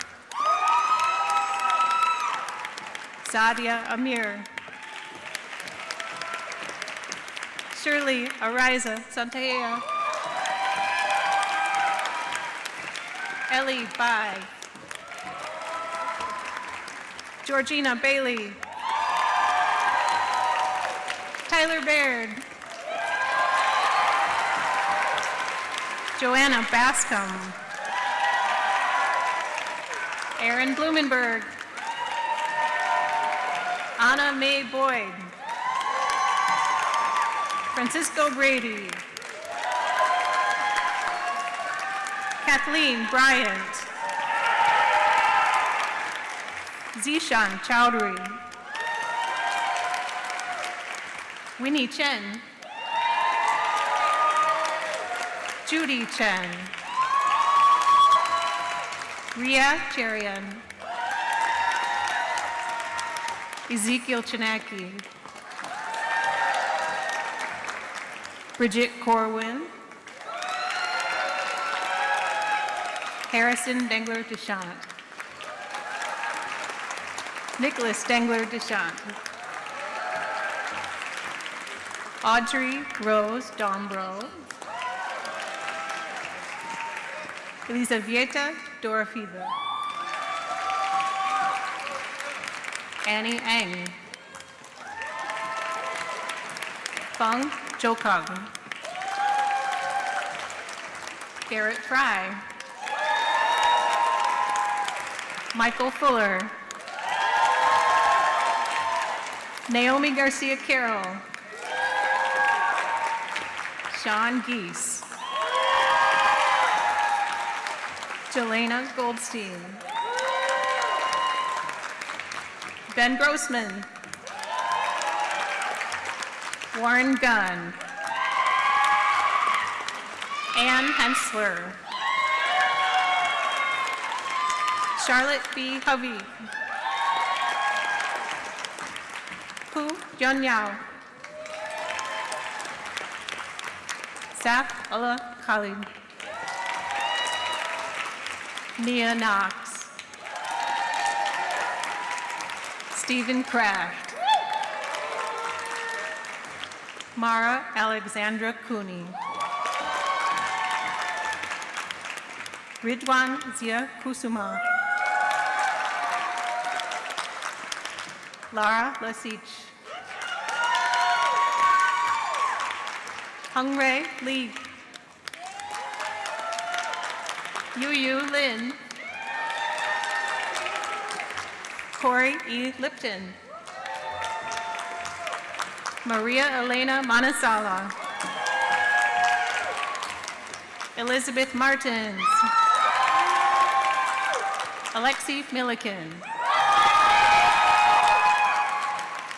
Sadia Amir. Shirley Ariza Santea. Ellie Bai. Georgina Bailey. Tyler Baird. Joanna Bascom. Aaron Blumenberg. Anna Mae Boyd. Francisco Brady. Kathleen Bryant. Zishan Chowdhury. Winnie Chen. Judy Chen. Ria Cherian. Ezekiel Chinaki. Bridget Corwin. Harrison Dengler Deschamps. Nicholas Dengler Deschamps. Audrey Rose Dombro. Elizaveta Dorofida. Annie Ang. Feng Jokong. Garrett Fry. Michael Fuller. Naomi Garcia Carroll. Sean Geese. Jelena Goldstein. Ben Grossman. Warren Gunn. Ann Hensler. Charlotte B. Hovey. Pu Yun Yao. Saf Ullah Khalid. Nia Knox. Stephen Kraft. Mara Alexandra Cooney. Ridwan Zia Kusuma. Lara Lasich. Hungray Lee. Yu Lin. Corey E. Lipton. Maria Elena Manasala. Elizabeth Martins. Alexei Milliken.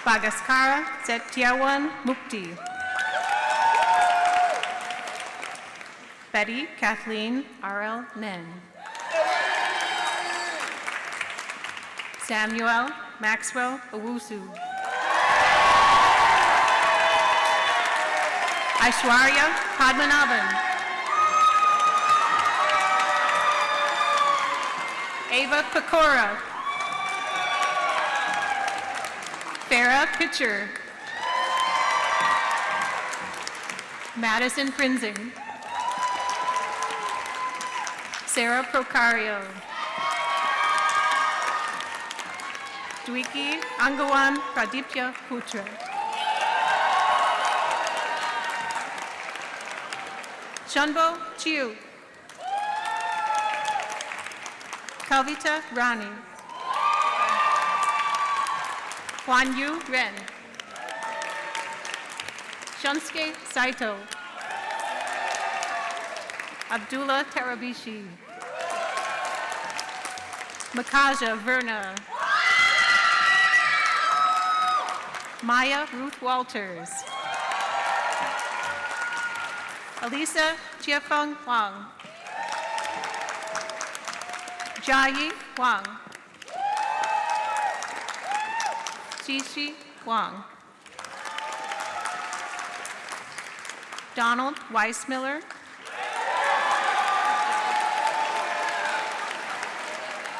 Bagaskara Setyawan Mukti. Betty Kathleen R.L. Nen. Samuel Maxwell Owusu. Aishwarya Padmanabhan. Ava Pecora. Farah Pitcher. Madison Prinzing. Sarah Procario. Dwiki Angawan Pradipya Putra. Shunbo Chiu. Kavita Rani. Huan Yu Ren. Shunsuke Saito. Abdullah Tarabishi. Makaja Verna. Maya Ruth Walters. Elisa Chiafeng Wang. Jiayi Wang. Xixi Wang. Donald Weissmiller.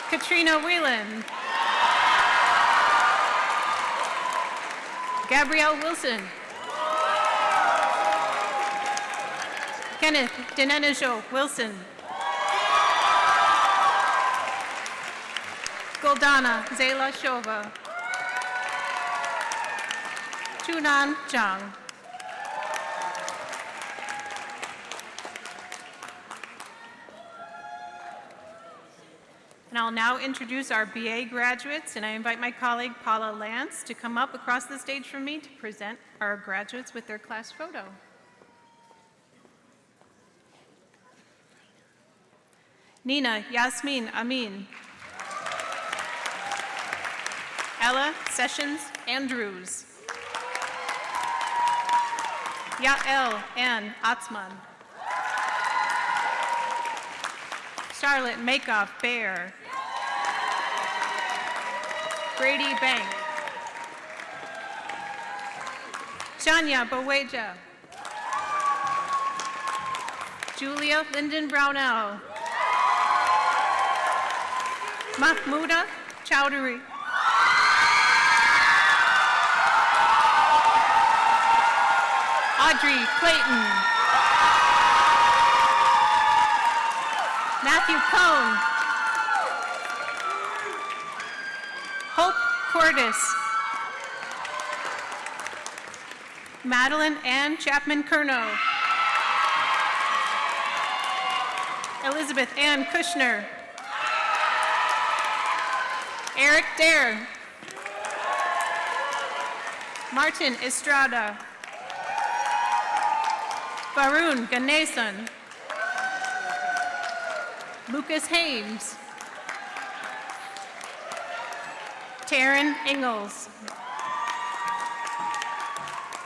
Katrina Whelan. Gabrielle Wilson. Kenneth Denenejo Wilson. Goldana Zayla Shova. Chunan Zhang. And I'll now introduce our BA graduates, and I invite my colleague Paula Lance to come up across the stage from me to present our graduates with their class photo. Nina Yasmin Amin. Ella Sessions Andrews. Yael Ann Atzman. Charlotte Makoff Bear. Brady Bank. Shania Baweja. Julia Linden Brownell. Mahmouda Chowdhury. Audrey Clayton. Matthew Cohn. Hope Cordis. Madeline Ann Chapman-Kernow. Elizabeth Ann Kushner. Eric Dare. Martin Estrada. Varun Ganesan. Lucas Hames. Taryn Ingalls.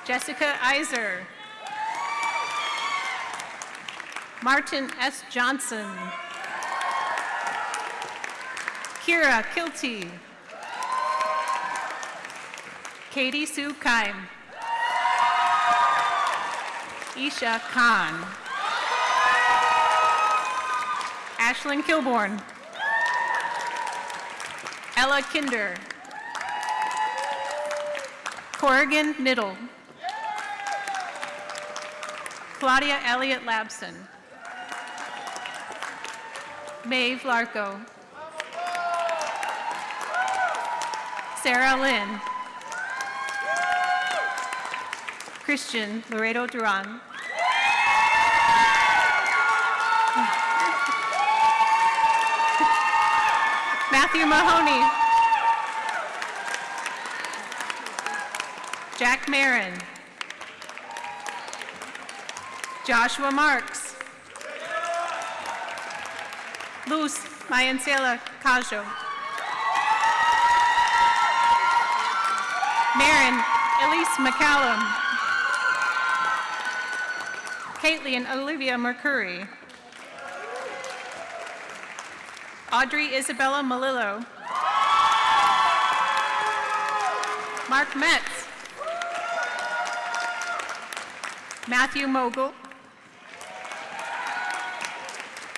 Jessica Iser. Martin S. Johnson. Kira Kilty. Katie Sue Kime. Isha Khan. Ashlyn Kilborn. Ella Kinder. Corrigan Niddle. Claudia Elliott Labson. Maeve Larco. Sarah Lynn. Christian Laredo Duran. Matthew Mahoney. Jack Marin. Joshua Marks. Luz Mayancela Cajo. Marin Elise McCallum. Caitlin Olivia Mercuri. Audrey Isabella Malillo. Mark Metz. Matthew Mogul.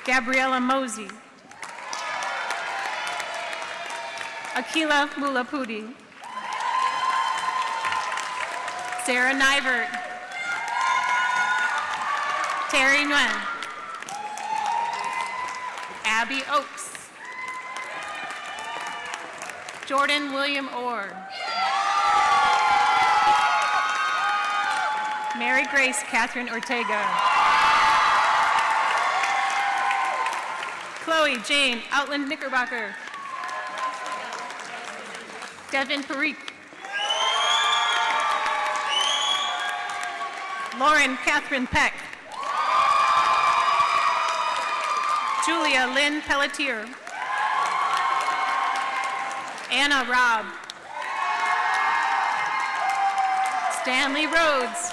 Gabriella Mosey. Akila Mulapudi. Sarah Nivert. Terry Nguyen. Abby Oakes. Jordan William Orr. Mary Grace Catherine Ortega. Chloe Jane Outland Knickerbocker. Devin Parikh. Lauren Catherine Peck. Julia Lynn Pelletier. Anna Robb. Stanley Rhodes.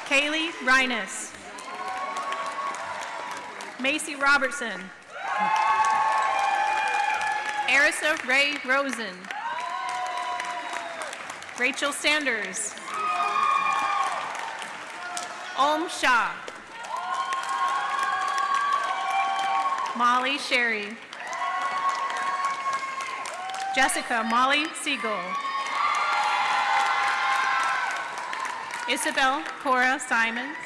Kaylee Reines. Macy Robertson. Arisa Ray Rosen. Rachel Sanders. Om Shah. Molly Sherry. Jessica Molly Siegel. Isabel Cora Simons.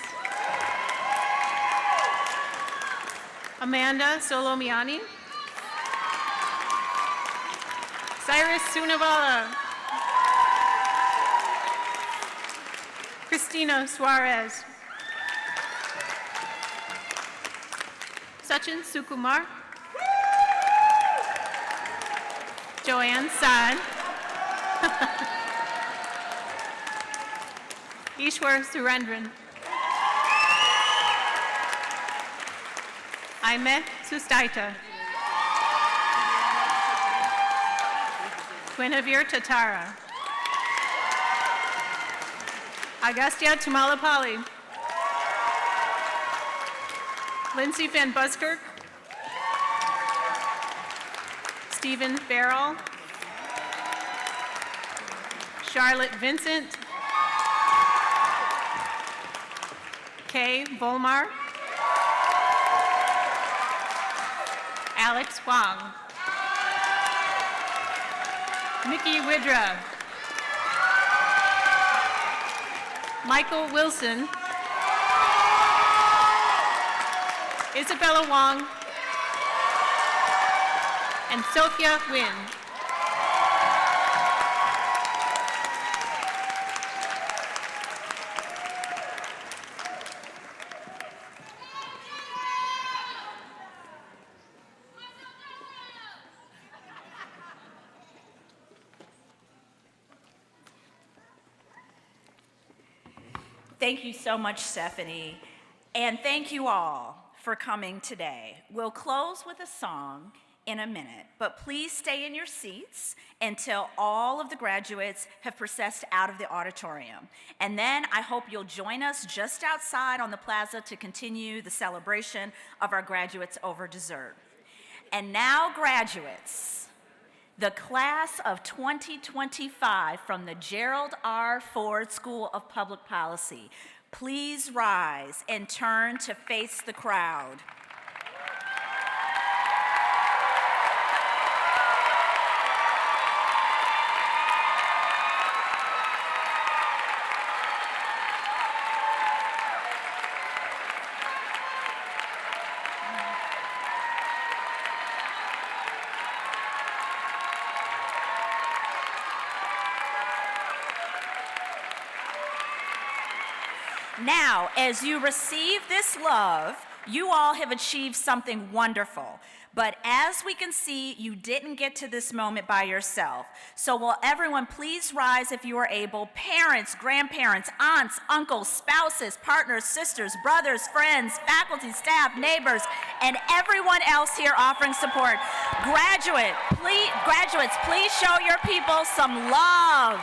Amanda Solomiani. Cyrus Sunavala. Christina Suarez. Sachin Sukumar. Joanne Sad. Ishwar Surendran. Aime Sustaita. Guinevere Tatara. Agastya Tumalapalli. Lindsay Van Buskirk. Stephen Farrell. Charlotte Vincent. Kay Volmar. Alex Wong. Nikki Widra. Michael Wilson. Isabella Wong. And Sophia Wynn. Thank you so much, Stephanie. And thank you all for coming today. We'll close with a song in a minute, but please stay in your seats until all of the graduates have processed out of the auditorium. And then I hope you'll join us just outside on the plaza to continue the celebration of our graduates over dessert. And now, graduates, the class of 2025 from the Gerald R. Ford School of Public Policy, please rise and turn to face the crowd. Now, as you receive this love, you all have achieved something wonderful. But as we can see, you didn't get to this moment by yourself. So will everyone please rise if you are able? Parents, grandparents, aunts, uncles, spouses, partners, sisters, brothers, friends, faculty, staff, neighbors, and everyone else here offering support. Graduates, please show your people some love.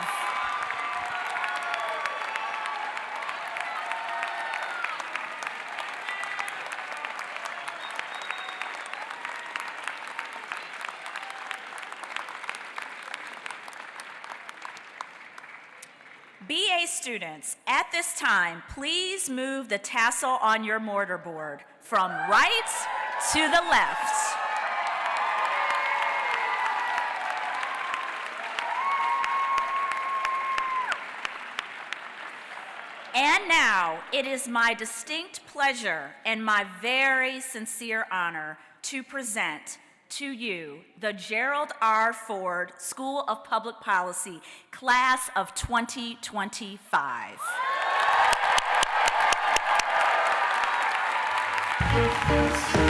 BA students, at this time, please move the tassel on your mortarboard from right to the left. And now, it is my distinct pleasure and my very sincere honor to present to you the Gerald R. Ford School of Public Policy, Class of 2025.